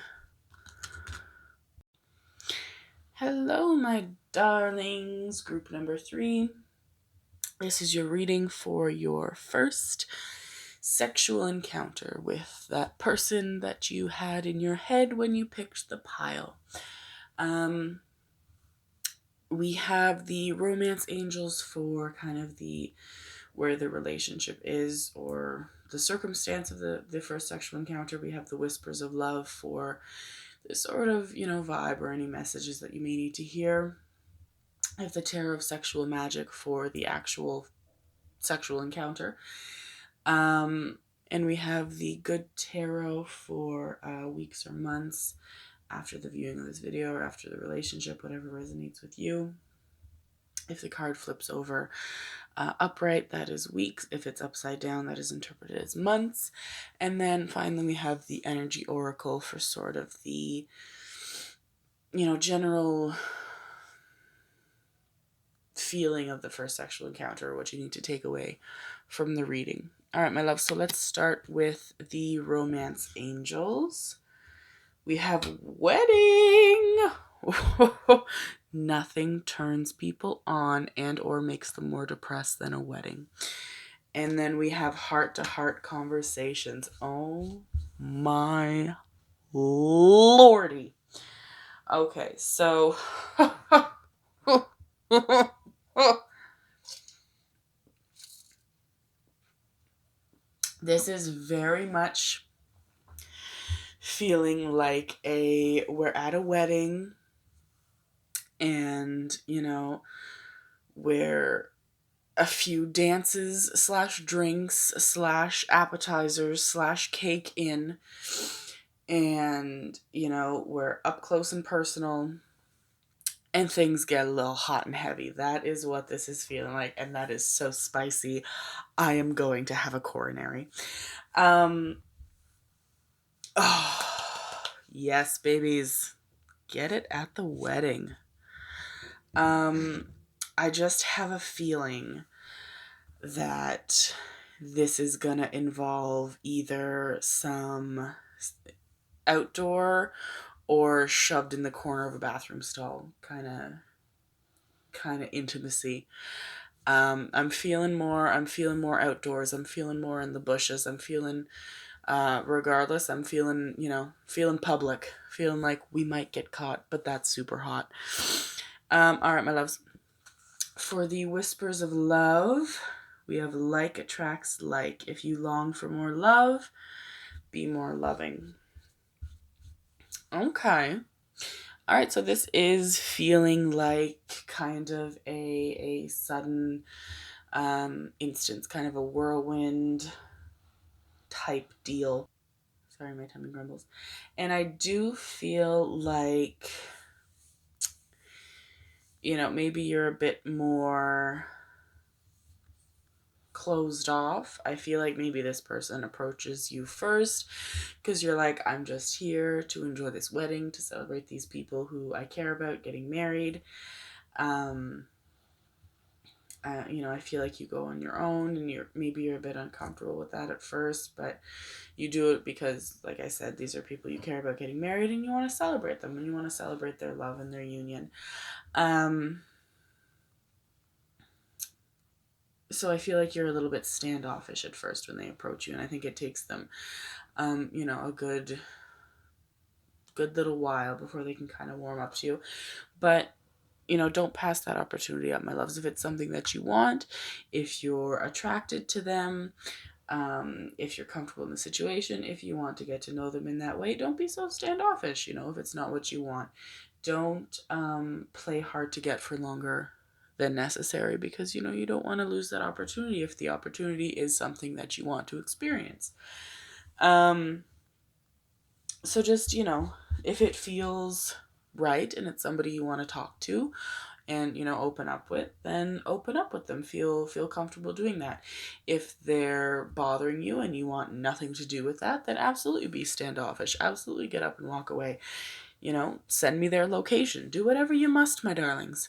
Hello, my darlings. Group number 3. This is your reading for your first sexual encounter with that person that you had in your head when you picked the pile. We have the romance angels for kind of where the relationship is or the circumstance of the first sexual encounter. We have the whispers of love for the sort of, vibe or any messages that you may need to hear. I have the tarot of sexual magic for the actual sexual encounter. And we have the good tarot for weeks or months after the viewing of this video or after the relationship, whatever resonates with you. If the card flips over upright, that is weeks. If it's upside down, that is interpreted as months. And then finally we have the energy oracle for sort of the, general feeling of the first sexual encounter, what you need to take away from the reading. All right, my love, so let's start with the romance angels. We have wedding. Nothing turns people on and or makes them more depressed than a wedding. And then we have heart-to-heart conversations. Oh my lordy. Okay, so this is very much feeling like we're at a wedding and, where a few dances / drinks / appetizers / cake in, and, we're up close and personal and things get a little hot and heavy. That is what this is feeling like, and that is so spicy. I am going to have a coronary. Oh, yes, babies. Get it at the wedding. I just have a feeling that this is gonna involve either some outdoor or shoved in the corner of a bathroom stall kind of intimacy. I'm feeling more outdoors. I'm feeling more in the bushes. I'm feeling regardless, I'm feeling, feeling public, feeling like we might get caught, but that's super hot. All right, my loves. For the whispers of love, we have like attracts like. If you long for more love, be more loving. Okay. All right, so this is feeling like kind of a sudden instance, kind of a whirlwind type deal. Sorry, my tummy grumbles. And I do feel like, maybe you're a bit more closed off. I feel like maybe this person approaches you first because you're like, I'm just here to enjoy this wedding, to celebrate these people who I care about getting married. I feel like you go on your own, and you're a bit uncomfortable with that at first, but you do it because, like I said, these are people you care about getting married, and you want to celebrate them, and you want to celebrate their love and their union. So I feel like you're a little bit standoffish at first when they approach you, and I think it takes them, a good little while before they can kind of warm up to you. But don't pass that opportunity up, my loves. If it's something that you want, if you're attracted to them, if you're comfortable in the situation, if you want to get to know them in that way, don't be so standoffish. If it's not what you want, don't play hard to get for longer than necessary, because you don't want to lose that opportunity if the opportunity is something that you want to experience. So just, if it feels right and it's somebody you want to talk to and open up with, then open up with them. Feel comfortable doing that. If they're bothering you and you want nothing to do with that, then absolutely be standoffish. Absolutely get up and walk away. Send me their location. Do whatever you must, my darlings.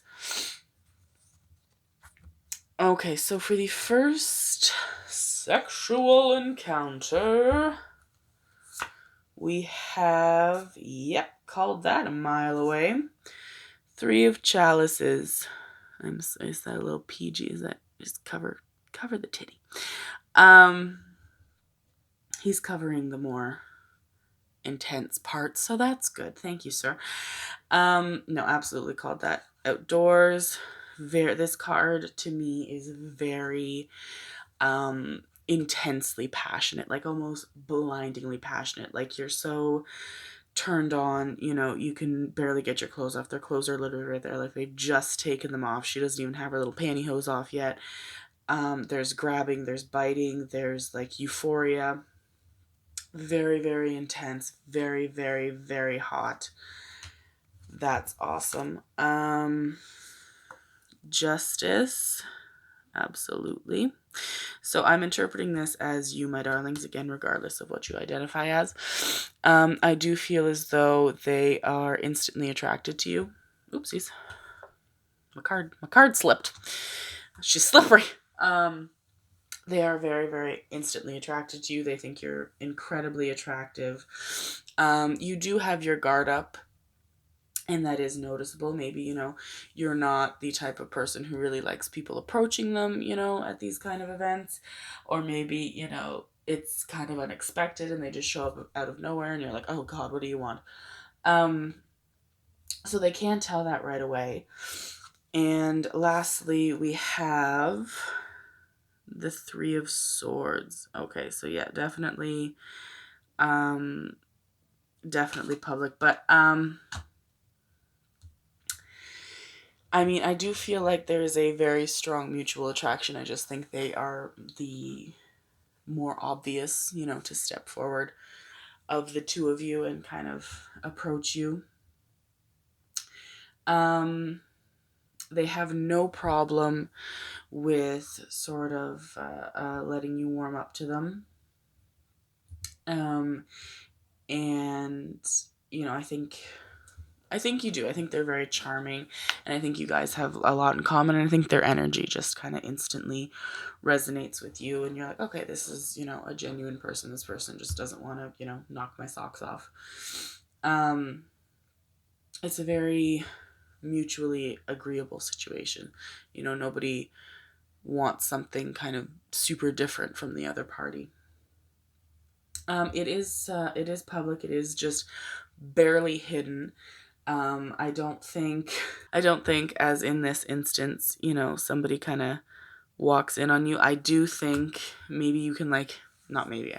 Okay, so for the first sexual encounter, we have, called that a mile away. 3 of chalices. Is that a little PG? Is that just cover the titty? He's covering the more intense parts, so that's good. Thank you, sir. No, absolutely called that. Outdoors. This card to me is very intensely passionate, like almost blindingly passionate. Like you're so turned on, you can barely get your clothes off. Their clothes are literally right there, like they've just taken them off. She doesn't even have her little pantyhose off yet. There's grabbing, there's biting, there's like euphoria. Very, very intense, very, very, very hot. That's awesome. Justice. Absolutely. So I'm interpreting this as you, my darlings, again, regardless of what you identify as. I do feel as though they are instantly attracted to you. Oopsies. My card slipped. She's slippery. They are very, very instantly attracted to you. They think you're incredibly attractive. You do have your guard up, and that is noticeable. Maybe, you're not the type of person who really likes people approaching them, at these kind of events. Or maybe, it's kind of unexpected and they just show up out of nowhere and you're like, oh God, what do you want? So they can tell that right away. And lastly, we have the 3 of Swords. Okay, so yeah, definitely public. But I do feel like there is a very strong mutual attraction. I just think they are the more obvious, to step forward of the 2 of you and kind of approach you. They have no problem with sort of letting you warm up to them. And, I think you do. I think they're very charming, and I think you guys have a lot in common, and I think their energy just kind of instantly resonates with you, and you're like, okay, this is, a genuine person. This person just doesn't want to, knock my socks off. It's a very mutually agreeable situation. Nobody wants something kind of super different from the other party. It is public. It is just barely hidden. I don't think as in this instance, somebody kind of walks in on you. I do think maybe you can not maybe,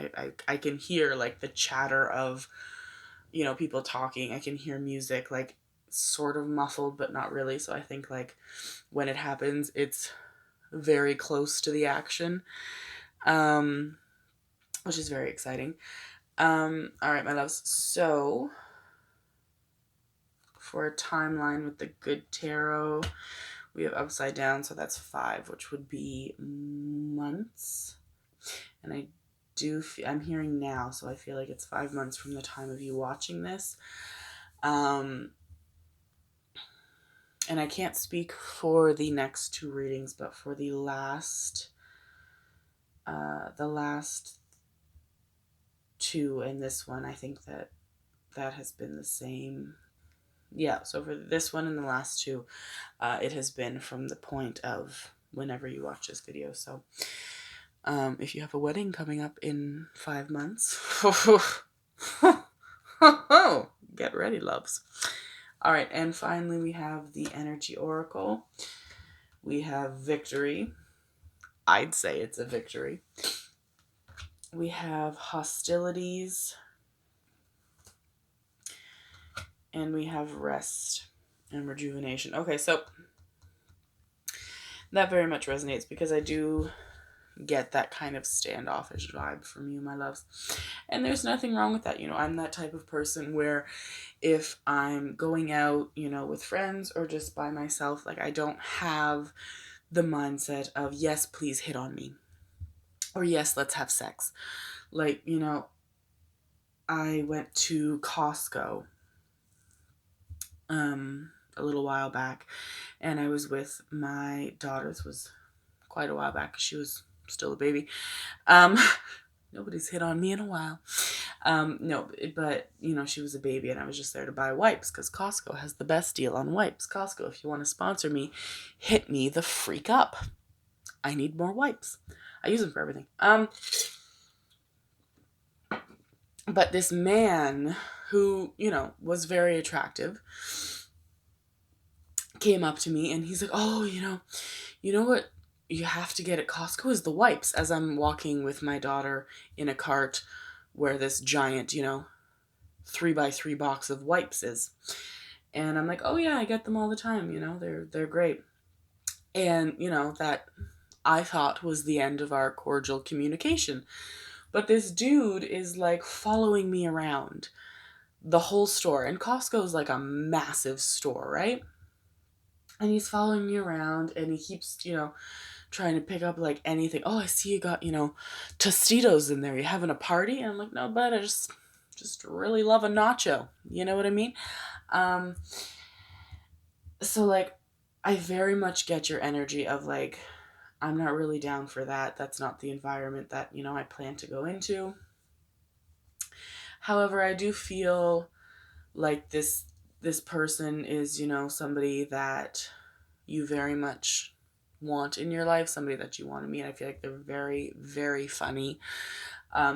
I can hear like the chatter of, people talking. I can hear music like sort of muffled, but not really. So I think like when it happens, it's very close to the action, which is very exciting. All right, my loves. So for a timeline with the good tarot, we have upside down, so that's 5, which would be months. And I'm hearing now, so I feel like it's 5 months from the time of you watching this. And I can't speak for the next two readings, but for the last two and this one, I think that has been the same. Yeah, so for this one and the last two, it has been from the point of whenever you watch this video. So if you have a wedding coming up in 5 months, get ready, loves. All right, and finally we have the Energy Oracle. We have Victory. I'd say it's a victory. We have Hostilities. And we have Rest and Rejuvenation. Okay, so that very much resonates because I do get that kind of standoffish vibe from you, my loves. And there's nothing wrong with that. I'm that type of person where if I'm going out, with friends or just by myself, like I don't have the mindset of, yes, please hit on me. Or yes, let's have sex. Like, I went to Costco a little while back, and I was with my daughter. This was quite a while back because she was still a baby. Nobody's hit on me in a while. No, but she was a baby, and I was just there to buy wipes because Costco has the best deal on wipes. Costco, if you want to sponsor me, hit me the freak up. I need more wipes. I use them for everything. But this man who, was very attractive came up to me and he's like, oh, you know what you have to get at Costco is the wipes, as I'm walking with my daughter in a cart where this giant, 3x3 box of wipes is. And I'm like, oh yeah, I get them all the time. They're great. And, that I thought was the end of our cordial communication. But this dude is like following me around the whole store. And Costco is like a massive store, right? And he's following me around and he keeps, trying to pick up like anything. Oh, I see you got, Tostitos in there. You having a party? And I'm like, no, bud, I just really love a nacho. You know what I mean? So like, I very much get your energy of like, I'm not really down for that. That's not the environment that, I plan to go into. However, I do feel like this person is, somebody that you very much want in your life, somebody that you want to meet. I feel like they're very, very funny.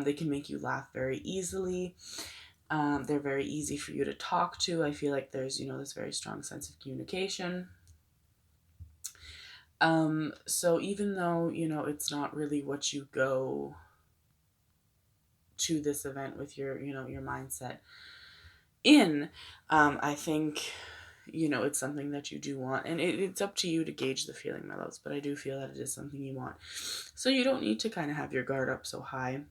They can make you laugh very easily. They're very easy for you to talk to. I feel like there's, this very strong sense of communication. So even though, it's not really what you go to this event with your, your mindset in, I think, it's something that you do want, and it's up to you to gauge the feeling, my loves, but I do feel that it is something you want. So you don't need to kind of have your guard up so high.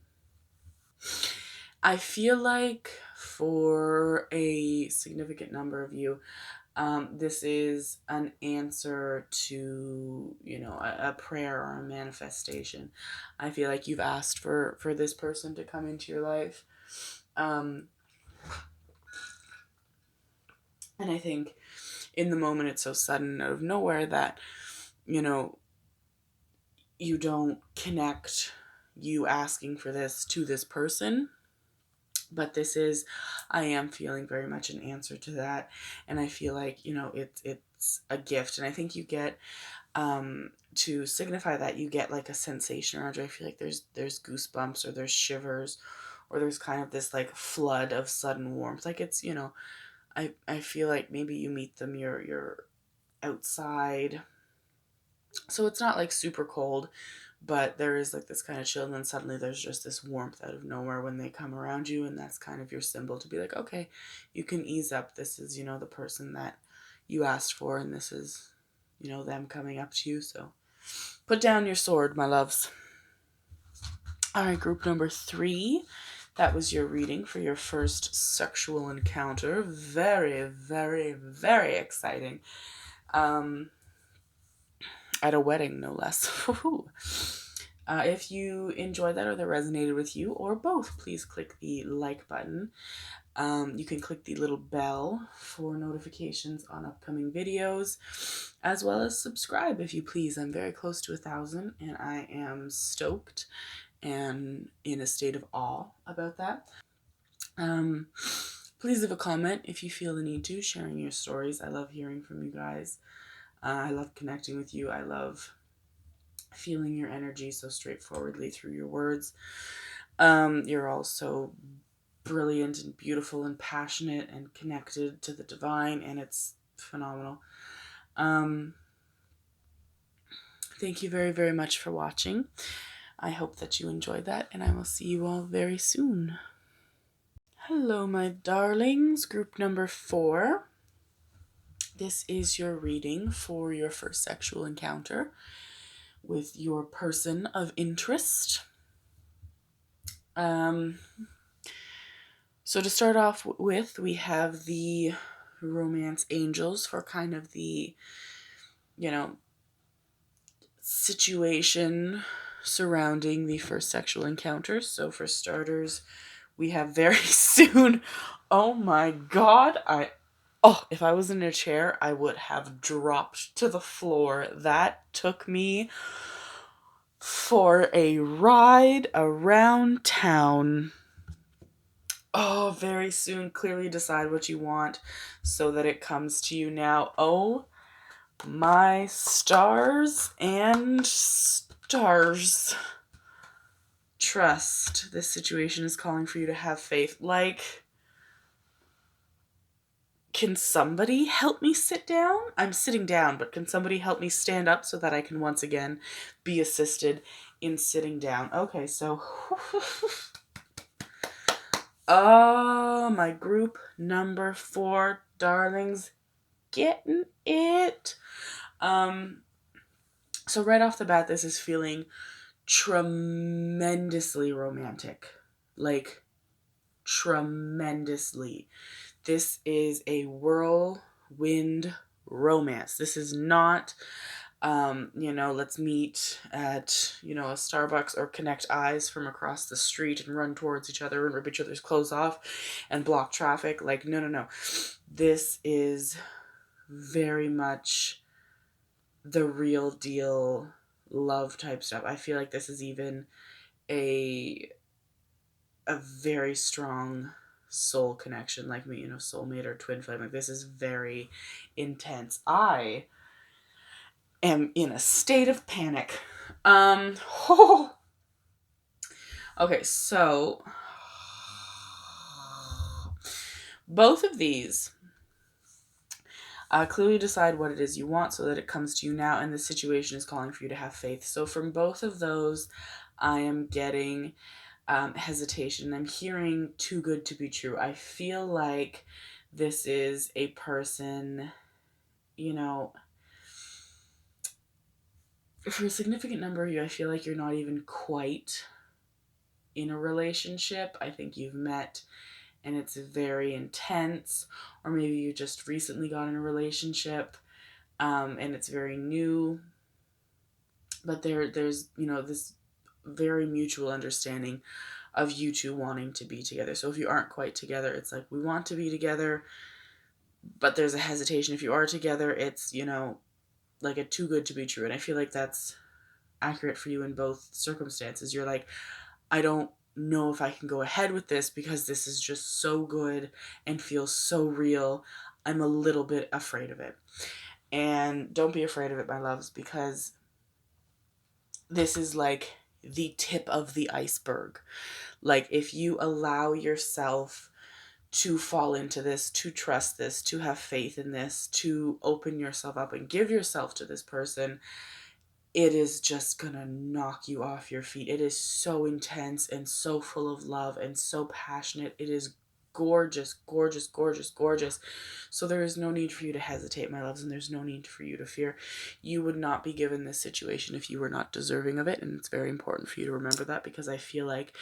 I feel like for a significant number of you, this is an answer to, a prayer or a manifestation. I feel like you've asked for this person to come into your life. And I think in the moment it's so sudden out of nowhere that, you don't connect you asking for this to this person. But I am feeling very much an answer to that. And I feel like, it's a gift. And I think you get, to signify that, you get like a sensation around you. I feel like there's goosebumps or there's shivers or there's kind of this like flood of sudden warmth. Like it's, I feel like maybe you meet them, you're outside. So it's not like super cold, but there is like this kind of chill, and then suddenly there's just this warmth out of nowhere when they come around you, and that's kind of your symbol to be like, okay, you can ease up. This is, the person that you asked for, and this is, them coming up to you. So put down your sword, my loves. All right, group number 3. That was your reading for your first sexual encounter. Very, very, very exciting. At a wedding, no less. If you enjoyed that or that resonated with you, or both, please click the like button. You can click the little bell for notifications on upcoming videos, as well as subscribe if you please. I'm very close to 1,000 and I am stoked and in a state of awe about that. Please leave a comment if you feel the need to, sharing your stories. I love hearing from you guys. I love connecting with you. I love feeling your energy so straightforwardly through your words. You're all so brilliant and beautiful and passionate and connected to the divine, and it's phenomenal. Thank you very, very much for watching. I hope that you enjoyed that, and I will see you all very soon. Hello, my darlings. Group number 4. This is your reading for your first sexual encounter with your person of interest. So to start off with, we have the romance angels for kind of the, situation surrounding the first sexual encounter. So for starters, we have very soon. Oh my God. If I was in a chair, I would have dropped to the floor. That took me for a ride around town. Oh, very soon. Clearly decide what you want so that it comes to you now. Oh, my stars and stars. Trust. This situation is calling for you to have faith. Like, can somebody help me sit down? I'm sitting down, but can somebody help me stand up so that I can once again be assisted in sitting down? Okay, so... Oh, my group number 4, darlings, getting it. So right off the bat, this is feeling tremendously romantic. Like, tremendously. This is a whirlwind romance. This is not, let's meet at, a Starbucks or connect eyes from across the street and run towards each other and rip each other's clothes off and block traffic. Like, no. This is very much the real deal love type stuff. I feel like this is even a very strong soul connection, like me, soulmate or twin flame. Like, this is very intense. I am in a state of panic. Okay, so both of these clearly decide what it is you want so that it comes to you now, and the situation is calling for you to have faith. So from both of those, I am getting hesitation. I'm hearing too good to be true. I feel like this is a person, for a significant number of you, I feel like you're not even quite in a relationship. I think you've met and it's very intense, or maybe you just recently got in a relationship and it's very new, but there's this very mutual understanding of you two wanting to be together. So if you aren't quite together, it's like, we want to be together, but there's a hesitation. If you are together, it's like a too good to be true. And I feel like that's accurate for you in both circumstances. You're like, I don't know if I can go ahead with this because this is just so good and feels so real. I'm a little bit afraid of it. And don't be afraid of it, my loves, because this is like the tip of the iceberg. Like, if you allow yourself to fall into this, to trust this, to have faith in this, to open yourself up and give yourself to this person, it is just gonna knock you off your feet. It is so intense and so full of love and so passionate. It is gorgeous, gorgeous, gorgeous, gorgeous. So there is no need for you to hesitate, my loves, and there's no need for you to fear. You would not be given this situation if you were not deserving of it, and it's very important for you to remember that, because I feel like,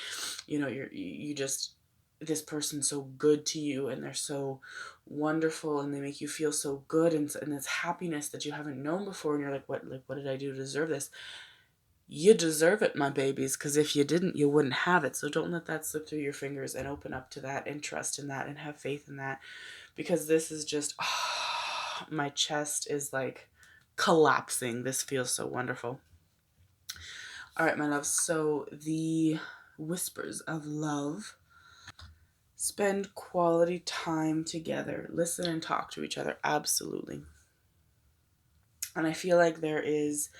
you just, this person's so good to you and they're so wonderful and they make you feel so good, and this happiness that you haven't known before, and you're like, what did I do to deserve this? you deserve it, my babies, because if you didn't, you wouldn't have it. So don't let that slip through your fingers, and open up to that and trust in that and have faith in that, because this is just, oh, my chest is like collapsing. This feels so wonderful. All right, my love. So the whispers of love: spend quality time together, listen and talk to each other. Absolutely. And I feel like there is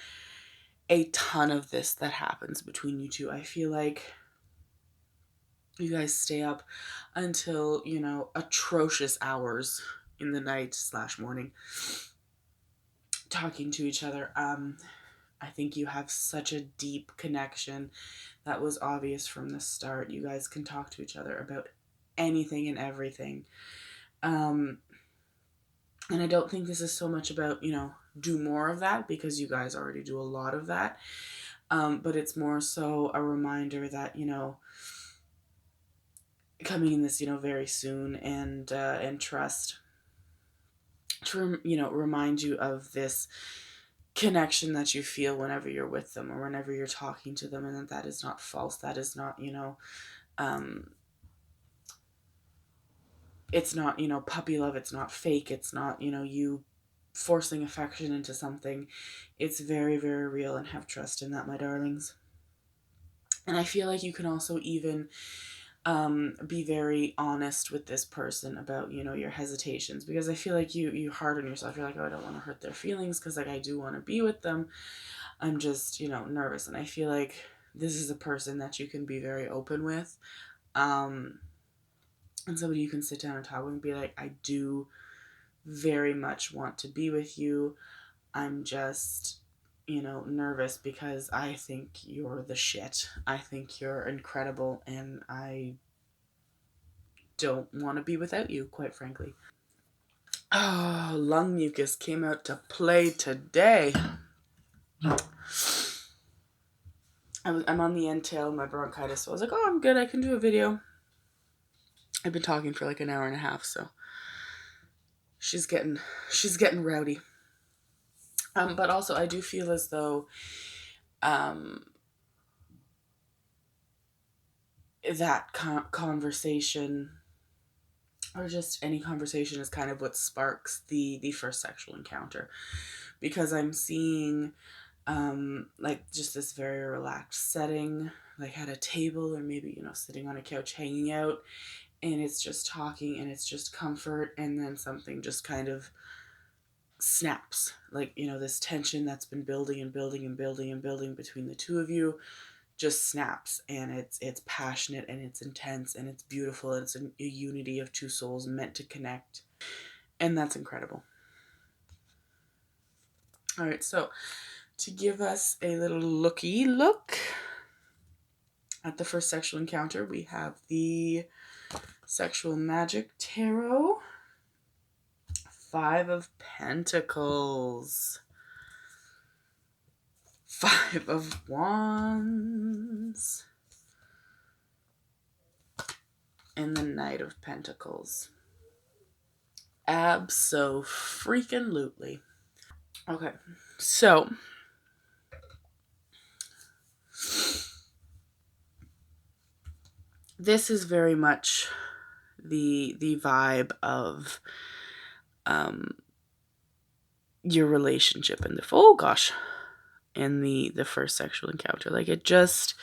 a ton of this that happens between you two. I feel like you guys stay up until, atrocious hours in the night slash morning talking to each other. I think you have such a deep connection that was obvious from the start. You guys can talk to each other about anything and everything. And I don't think this is so much about, do more of that, because you guys already do a lot of that. But it's more so a reminder that, coming in this, very soon, and trust to, remind you of this connection that you feel whenever you're with them or whenever you're talking to them, and that is not false. That is not, um, it's not, puppy love. It's not fake. It's not, you forcing affection into something. It's very, very real, and have trust in that, my darlings. And I feel like you can also even be very honest with this person about, your hesitations, because I feel like you hard on yourself. You're like, oh, I don't want to hurt their feelings, because like I do want to be with them. I'm just, nervous. And I feel like this is a person that you can be very open with, and somebody you can sit down and talk with and be like, I do very much want to be with you. I'm just, nervous because I think you're the shit. I think you're incredible, and I don't want to be without you, quite frankly. Oh, lung mucus came out to play today. I'm on the end tail of my bronchitis, so I was like, oh, I'm good. I can do a video. I've been talking for like an hour and a half, so she's getting rowdy. But also I do feel as though that conversation, or just any conversation, is kind of what sparks the first sexual encounter, because I'm seeing like just this very relaxed setting, like at a table, or maybe, sitting on a couch hanging out, and it's just talking, and it's just comfort, and then something just kind of snaps, like, this tension that's been building and building and building and building between the two of you just snaps, and it's passionate, and it's intense, and it's beautiful, and it's a unity of two souls meant to connect, and that's incredible. All right, so to give us a little look at the first sexual encounter, we have the Sexual Magic Tarot, 5 of Pentacles, 5 of Wands, and the Knight of Pentacles. Abso-freaking-lutely. Okay, so this is very much the vibe of your relationship in the first sexual encounter. Like, it just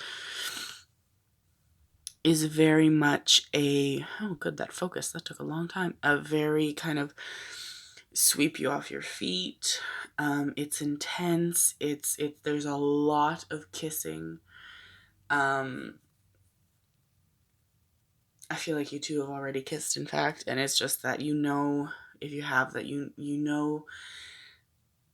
is very much that focus, that took a long time, a very kind of sweep you off your feet. It's intense. There's a lot of kissing. I feel like you two have already kissed, in fact, and it's just that, if you have that,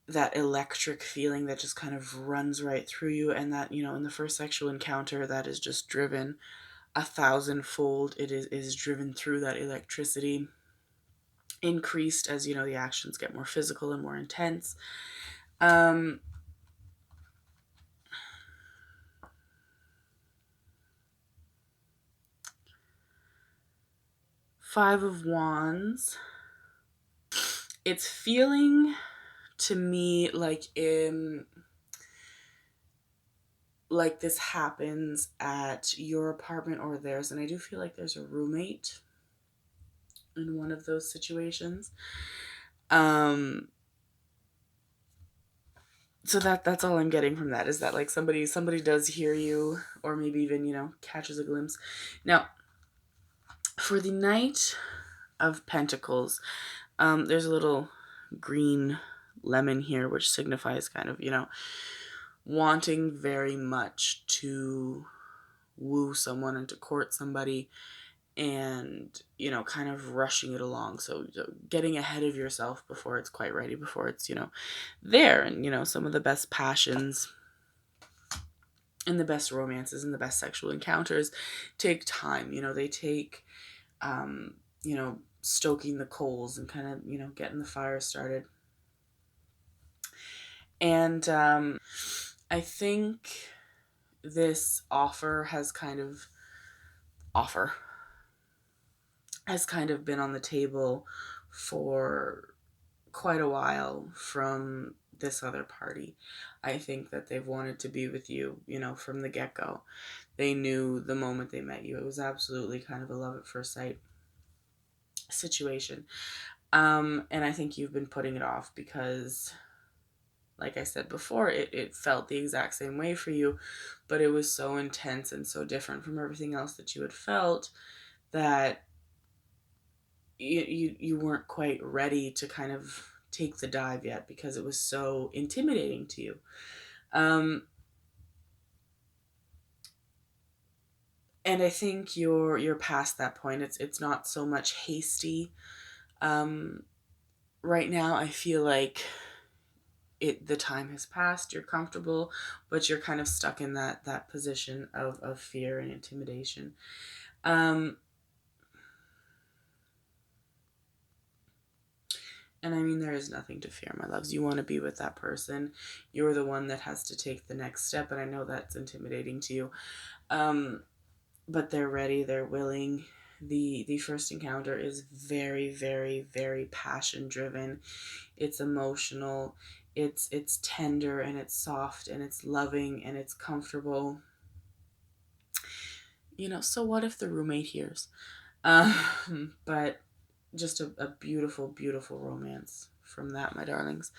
that electric feeling that just kind of runs right through you, and that, in the first sexual encounter, that is just driven 1,000-fold. It is driven through that electricity, increased as, the actions get more physical and more intense. 5 of Wands. It's feeling to me like like this happens at your apartment or theirs, and I do feel like there's a roommate in one of those situations. Um, so that's all I'm getting from that, is that like somebody does hear you, or maybe even, catches a glimpse. Now, for the Knight of Pentacles, there's a little green lemon here, which signifies kind of, wanting very much to woo someone and to court somebody, and kind of rushing it along, so getting ahead of yourself before it's quite ready, before it's there. And some of the best passions and the best romances and the best sexual encounters take time. They take um stoking the coals and kind of getting the fire started. And I think this offer has kind of been on the table for quite a while from this other party. I think that they've wanted to be with you, from the get-go. They knew the moment they met you. It was absolutely kind of a love at first sight situation. And I think you've been putting it off because, like I said before, it felt the exact same way for you, but it was so intense and so different from everything else that you had felt that you weren't quite ready to kind of take the dive yet, because it was so intimidating to you. And I think you're past that point. It's not so much hasty. Right now, I feel like the time has passed. You're comfortable, but you're kind of stuck in that position of fear and intimidation. And I mean, there is nothing to fear, my loves. You want to be with that person. You're the one that has to take the next step, and I know that's intimidating to you. But they're ready, they're willing. The first encounter is very, very, very passion driven. It's emotional. It's tender, and it's soft, and it's loving, and it's comfortable. So what if the roommate hears? But just a beautiful, beautiful romance from that, my darlings.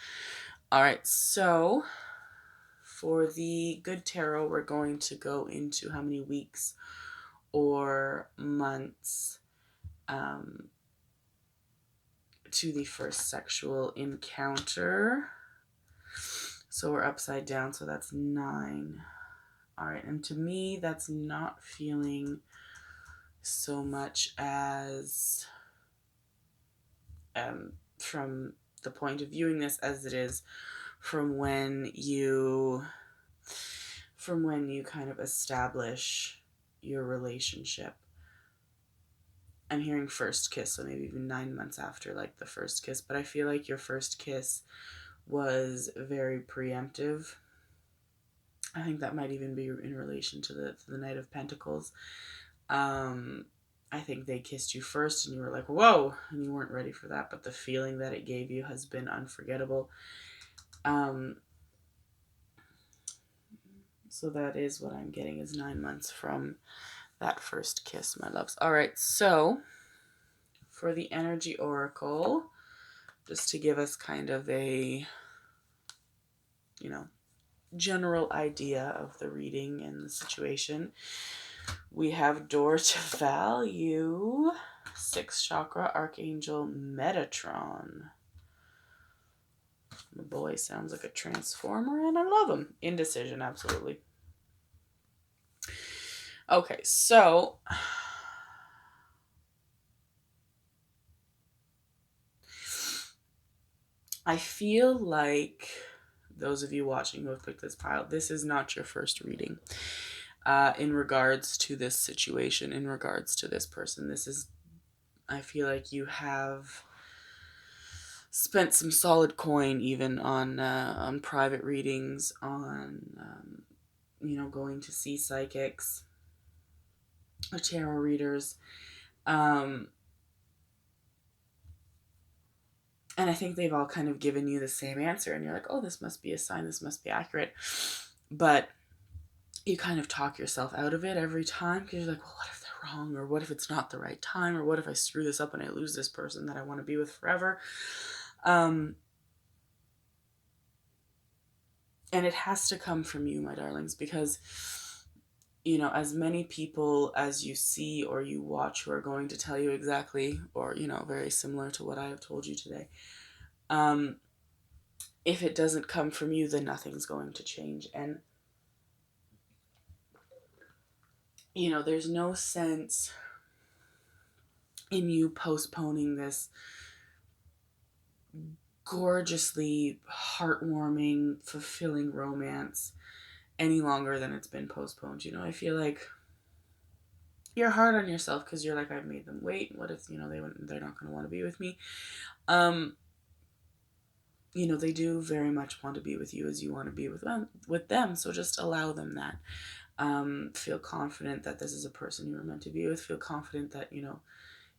All right, so for the good tarot, we're going to go into how many weeks or months to the first sexual encounter. So we're upside down, so that's 9. All right, and to me, that's not feeling so much as from the point of viewing this as it is from when you kind of establish your relationship. I'm hearing first kiss, so maybe even 9 months after, like, the first kiss. But I feel like your first kiss was very preemptive. I think that might even be in relation to the Knight of Pentacles. I think they kissed you first and you were like, whoa, and you weren't ready for that, but the feeling that it gave you has been unforgettable. So that is what I'm getting, is 9 months from that first kiss, my loves. All right, so for the energy oracle, just to give us kind of a, general idea of the reading and the situation, we have Door to Value, 6th chakra, Archangel Metatron. The boy sounds like a transformer, and I love him. Indecision, absolutely. Okay, so I feel like those of you watching who have picked this pile, this is not your first reading. In regards to this situation, in regards to this person, I feel like you have spent some solid coin even on private readings, on going to see psychics or tarot readers, and I think they've all kind of given you the same answer, and you're like, oh, this must be a sign, this must be accurate. But you kind of talk yourself out of it every time because you're like, well, what if they're wrong? Or what if it's not the right time? Or what if I screw this up and I lose this person that I want to be with forever? And it has to come from you, my darlings, because, you know, as many people as you see or you watch who are going to tell you exactly, or, you know, very similar to what I have told you today, if it doesn't come from you, then nothing's going to change. And, you know, there's no sense in you postponing this gorgeously heartwarming, fulfilling romance any longer than it's been postponed. You know, I feel like you're hard on yourself because you're like, I've made them wait. What if, you know, they're not going to want to be with me? You know, they do very much want to be with you as you want to be with them. So just allow them that. Feel confident that this is a person you were meant to be with. Feel confident that, you know,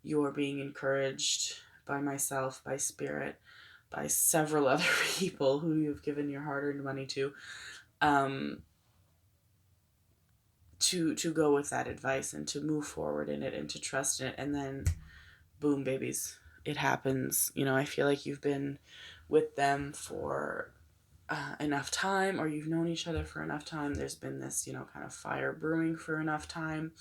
you're being encouraged by myself, by spirit, by several other people who you've given your hard-earned money to go with that advice and to move forward in it and to trust in it. And then boom, babies, it happens. You know, I feel like you've been with them for enough time, or you've known each other for enough time. There's been this, you know, kind of fire brewing for enough time,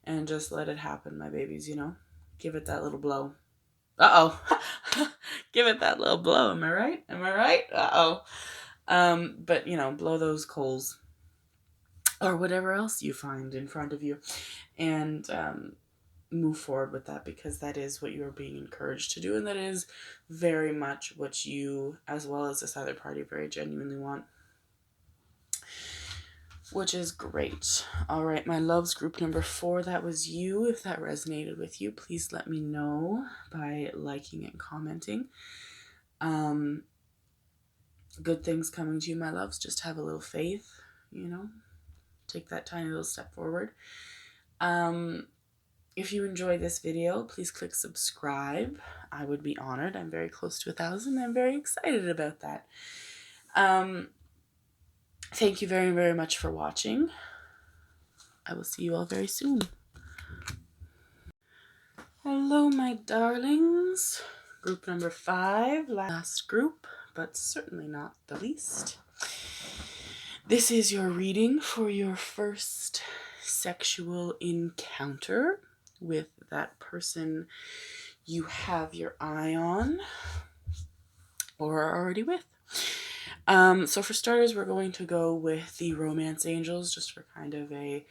and just let it happen, my babies. You know, give it that little blow. Give it that little blow. Am I right? Am I right? But you know, blow those coals or whatever else you find in front of you, and move forward with that, because that is what you are being encouraged to do, and that is very much what you, as well as this other party, very genuinely want, which is great. All right, my loves, group number 4, that was you. If that resonated with you, please let me know by liking and commenting. Good things coming to you, my loves. Just have a little faith, you know, take that tiny little step forward. If you enjoyed this video, please click subscribe. I would be honored. I'm very close to 1,000. I'm very excited about that. Thank you very, very much for watching. I will see you all very soon. Hello, my darlings. Group number 5, last group, but certainly not the least. This is your reading for your first sexual encounter with that person you have your eye on or are already with. So for starters, we're going to go with the romance angels, just for kind of a,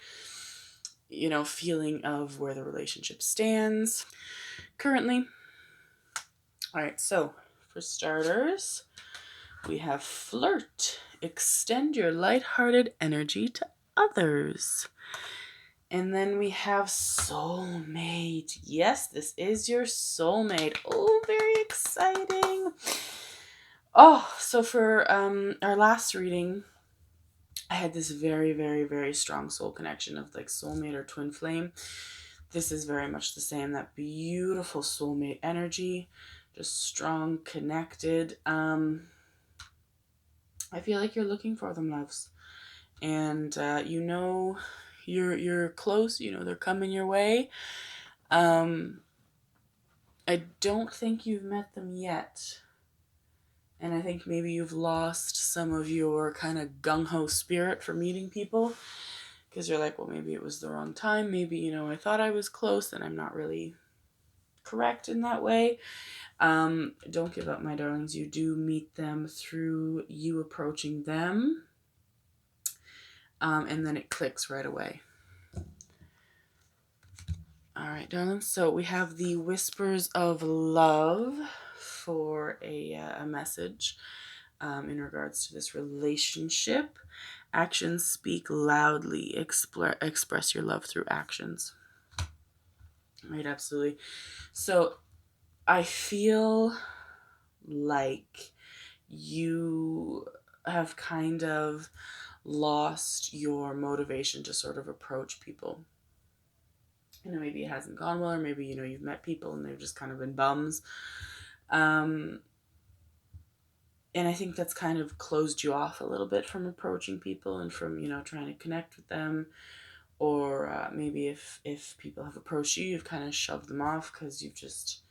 you know, feeling of where the relationship stands currently. All right, so for starters, we have flirt. Extend your lighthearted energy to others. And then we have soulmate. Yes, this is your soulmate. Oh, very exciting. Oh, so for our last reading, I had this very, very, very strong soul connection of like soulmate or twin flame. This is very much the same. That beautiful soulmate energy, just strong, connected. I feel like you're looking for them, loves, and you know you're close. You know they're coming your way. I don't think you've met them yet. And I think maybe you've lost some of your kind of gung-ho spirit for meeting people. Because you're like, well, maybe it was the wrong time. Maybe, you know, I thought I was close and I'm not really correct in that way. Don't give up, my darlings. You do meet them through you approaching them. And then it clicks right away. All right, darlings. So we have the whispers of love for a message in regards to this relationship. Actions speak loudly. Express your love through actions. Right, absolutely. So I feel like you have kind of lost your motivation to sort of approach people. You know, maybe it hasn't gone well, or maybe, you know, you've met people and they've just kind of been bums. And I think that's kind of closed you off a little bit from approaching people and from, trying to connect with them. Or maybe if people have approached you, you've kind of shoved them off because you've just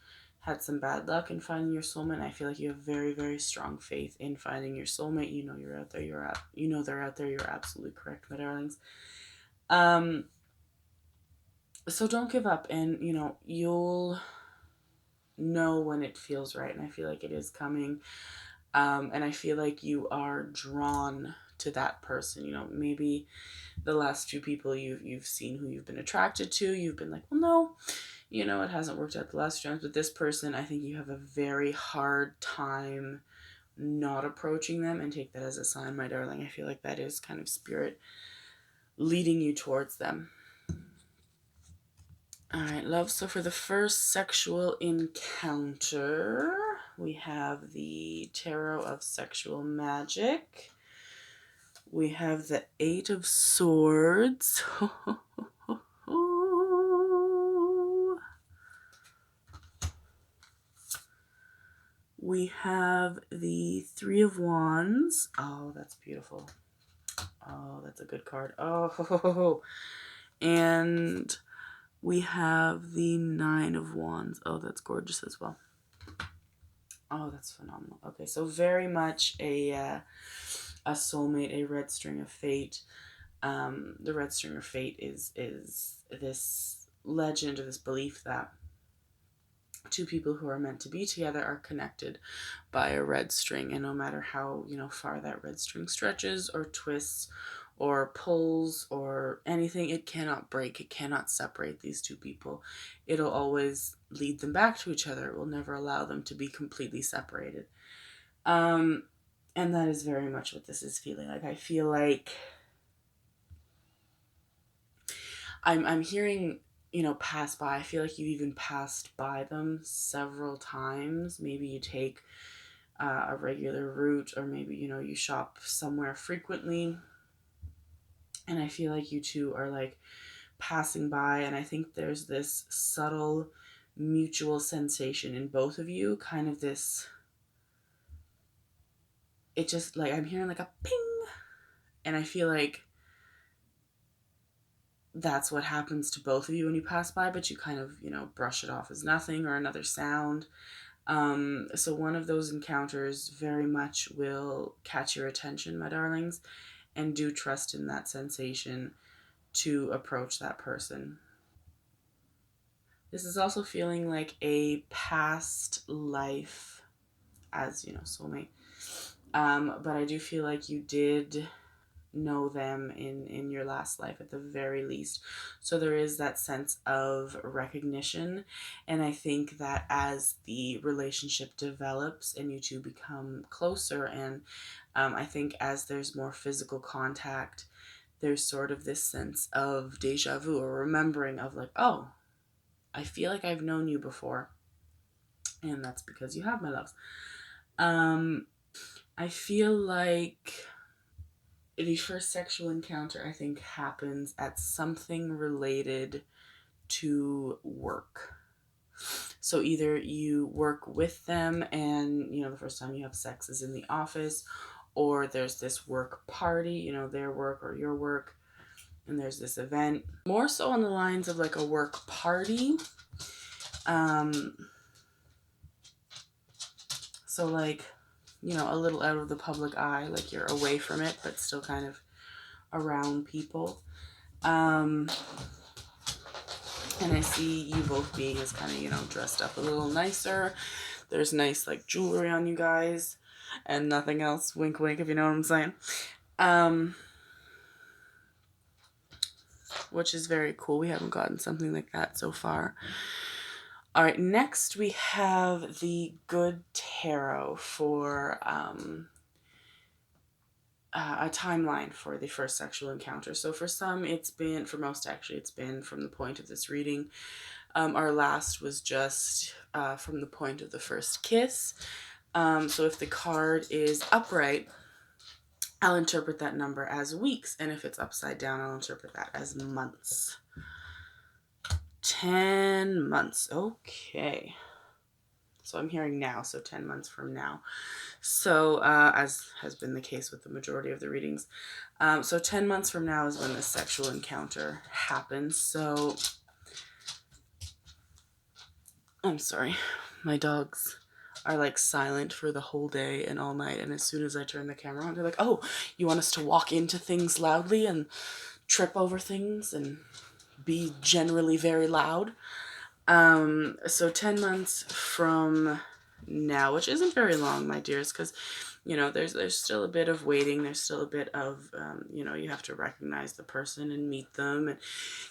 had some bad luck in finding your soulmate. I feel like you have very, very strong faith in finding your soulmate. You know you're out there. They're out there. You're absolutely correct, my darlings. So don't give up, and you'll know when it feels right, and I feel like it is coming. And I feel like you are drawn to that person. Maybe the last few people you've seen who you've been attracted to, you've been like, well, no, it hasn't worked out the last few times. But this person, I think you have a very hard time not approaching them, and take that as a sign, my darling. I feel like that is kind of spirit leading you towards them. All right, love. So for the first sexual encounter, we have the Tarot of Sexual Magic. We have the Eight of Swords. We have the Three of Wands. Oh, that's beautiful. Oh, that's a good card. Oh, and we have the Nine of Wands. Oh, that's gorgeous as well. Oh, that's phenomenal. Okay, so very much a soulmate, a red string of fate. The red string of fate is this legend or this belief that two people who are meant to be together are connected by a red string, and no matter how far that red string stretches or twists or pulls or anything, it cannot break, it cannot separate these two people. It'll always lead them back to each other. It will never allow them to be completely separated. And that is very much what this is feeling like. I feel like I'm hearing pass by. I feel like you even passed by them several times. Maybe you take a regular route, or maybe you shop somewhere frequently, and I feel like you two are like passing by, and I think there's this subtle mutual sensation in both of you, kind of this, it just like I'm hearing like a ping, and I feel like that's what happens to both of you when you pass by, but you kind of brush it off as nothing or another sound. So one of those encounters very much will catch your attention, my darlings, and do trust in that sensation to approach that person. This is also feeling like a past life as, soulmate. But I do feel like you did know them in your last life at the very least. So there is that sense of recognition. And I think that as the relationship develops and you two become closer, and I think as there's more physical contact, there's sort of this sense of deja vu, or remembering of like, oh, I feel like I've known you before. And that's because you have, my loves. I feel like the first sexual encounter, I think, happens at something related to work. So either you work with them and, the first time you have sex is in the office, or there's this work party, their work or your work, and there's this event. More so on the lines of like a work party. So like, a little out of the public eye, like you're away from it, but still kind of around people. And I see you both being as kind of, dressed up a little nicer. There's nice like jewelry on you guys and nothing else. Wink, wink, if you know what I'm saying. Which is very cool. We haven't gotten something like that so far. All right, next we have the Good Tarot for a timeline for the first sexual encounter. So for most actually, it's been from the point of this reading. Our last was just from the point of the first kiss. So if the card is upright, I'll interpret that number as weeks, and if it's upside down, I'll interpret that as months. 10 months. Okay. So I'm hearing now, so 10 months from now. So, as has been the case with the majority of the readings. So 10 months from now is when the sexual encounter happens. So, I'm sorry, my dogs are like silent for the whole day and all night. And as soon as I turn the camera on, they're like, oh, you want us to walk into things loudly and trip over things and be generally very loud? So 10 months from now, which isn't very long, my dears, because, you know, there's still a bit of waiting. There's still a bit of, you know, you have to recognize the person and meet them and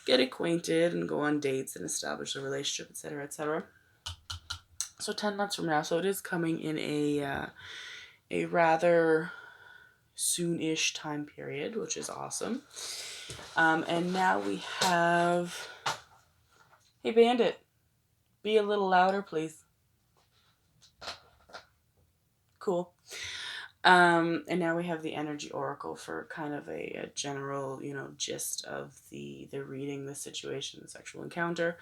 get acquainted and go on dates and establish a relationship, etc., etc. So 10 months from now, so it is coming in a rather soon-ish time period, which is awesome. And now we have, hey Bandit, be a little louder, please. Cool. And now we have the energy oracle for kind of a general, you know, gist of the reading, the situation, the sexual encounter.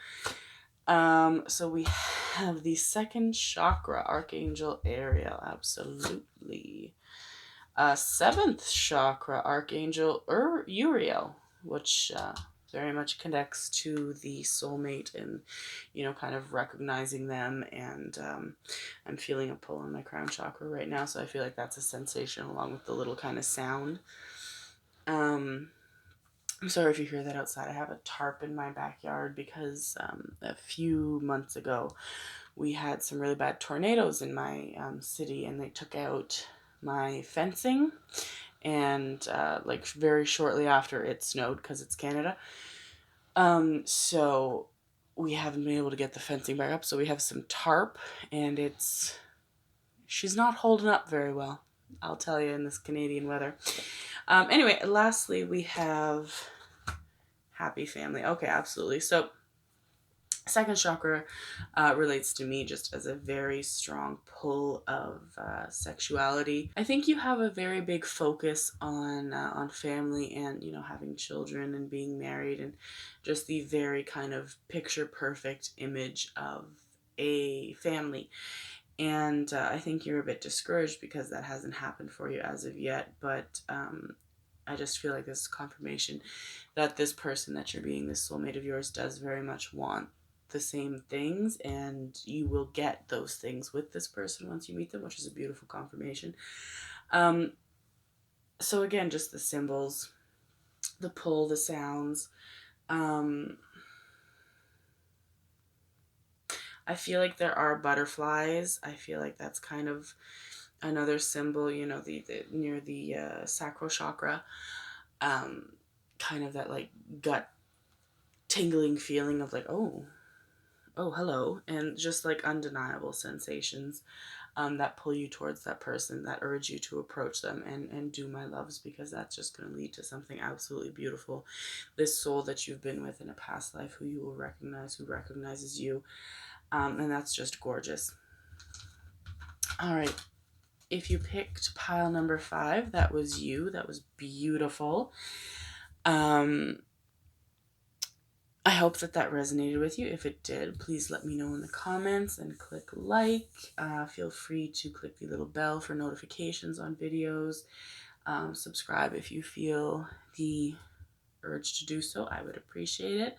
So we have the second chakra, Archangel Ariel, absolutely. Seventh chakra, Archangel Uriel, which very much connects to the soulmate and, you know, kind of recognizing them. And I'm feeling a pull on my crown chakra right now, so I feel like that's a sensation along with the little kind of sound. I'm sorry if you hear that outside. I have a tarp in my backyard because a few months ago we had some really bad tornadoes in my city, and they took out my fencing, and like very shortly after it snowed because it's Canada. So we haven't been able to get the fencing back up, so we have some tarp, and she's not holding up very well, I'll tell you, in this Canadian weather. Anyway, lastly, we have happy family. Okay, absolutely. So second chakra relates to me just as a very strong pull of sexuality. I think you have a very big focus on family and, you know, having children and being married, and just the very kind of picture perfect image of a family. And I think you're a bit discouraged because that hasn't happened for you as of yet. But I just feel like this is confirmation that this person that you're being, this soulmate of yours, does very much want the same things, and you will get those things with this person once you meet them, which is a beautiful confirmation. So again, just the symbols, the pull, the sounds. I feel like there are butterflies. I feel like that's kind of another symbol, you know, the near the sacral chakra. Kind of that like gut tingling feeling of like, oh, hello, and just like undeniable sensations that pull you towards that person, that urge you to approach them and do my loves, because that's just going to lead to something absolutely beautiful. This soul that you've been with in a past life, who you will recognize, who recognizes you, and that's just gorgeous. All right. If you picked pile number 5, that was you. That was beautiful. I hope that resonated with you. If it did, please let me know in the comments and click like. Feel free to click the little bell for notifications on videos. Subscribe if you feel the urge to do so. I would appreciate it.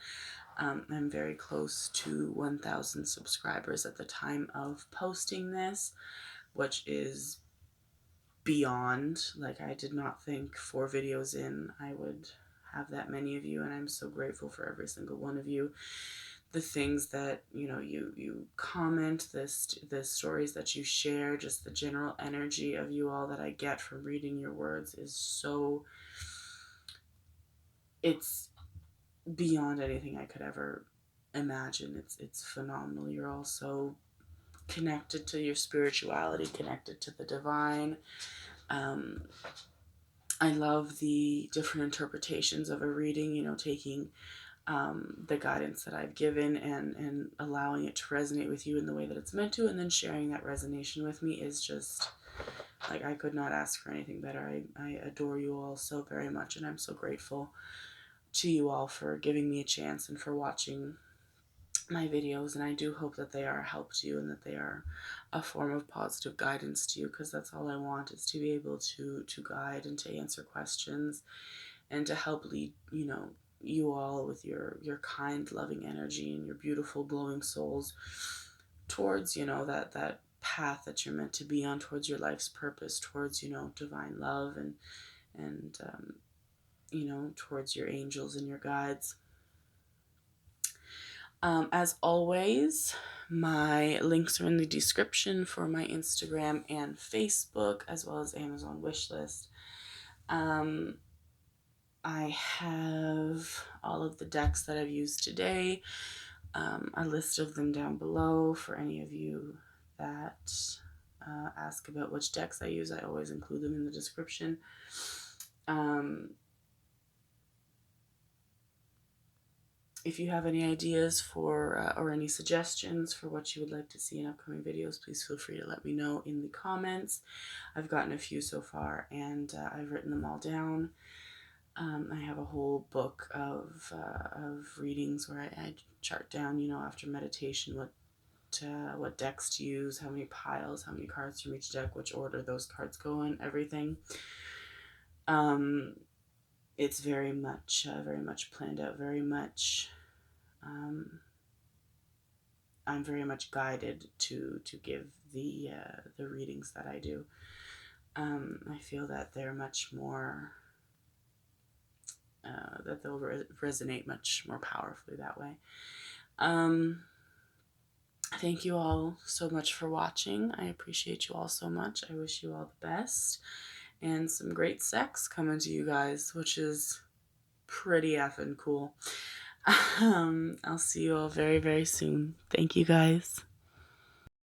I'm very close to 1,000 subscribers at the time of posting this, which is beyond. Like, I did not think 4 videos in I would have that many of you, and I'm so grateful for every single one of you. The things that, you know, you comment, the stories that you share, just the general energy of you all that I get from reading your words is so, it's beyond anything I could ever imagine. It's phenomenal. You're all so connected to your spirituality, connected to the divine. I love the different interpretations of a reading, you know, taking the guidance that I've given and allowing it to resonate with you in the way that it's meant to, and then sharing that resonation with me is just, like, I could not ask for anything better. I adore you all so very much, and I'm so grateful to you all for giving me a chance and for watching my videos, and I do hope that they are a help to you and that they are a form of positive guidance to you, because that's all I want, is to be able to guide and to answer questions and to help lead, you all with your kind, loving energy and your beautiful, glowing souls towards, that path that you're meant to be on, towards your life's purpose, towards, divine love, and towards your angels and your guides. As always, my links are in the description for my Instagram and Facebook, as well as Amazon wishlist. I have all of the decks that I've used today, a list of them down below for any of you that ask about which decks I use. I always include them in the description. If you have any ideas for or any suggestions for what you would like to see in upcoming videos, please feel free to let me know in the comments. I've gotten a few so far, and I've written them all down. I have a whole book of readings where I chart down, after meditation, what decks to use, how many piles, how many cards from each deck, which order those cards go in, everything. It's very much planned out, very much. I'm very much guided to give the readings that I do. I feel that they're much more that they'll resonate much more powerfully that way. Thank you all so much for watching. I appreciate you all so much. I wish you all the best and some great sex coming to you guys, which is pretty effing cool. I'll see you all very, very soon. Thank you guys.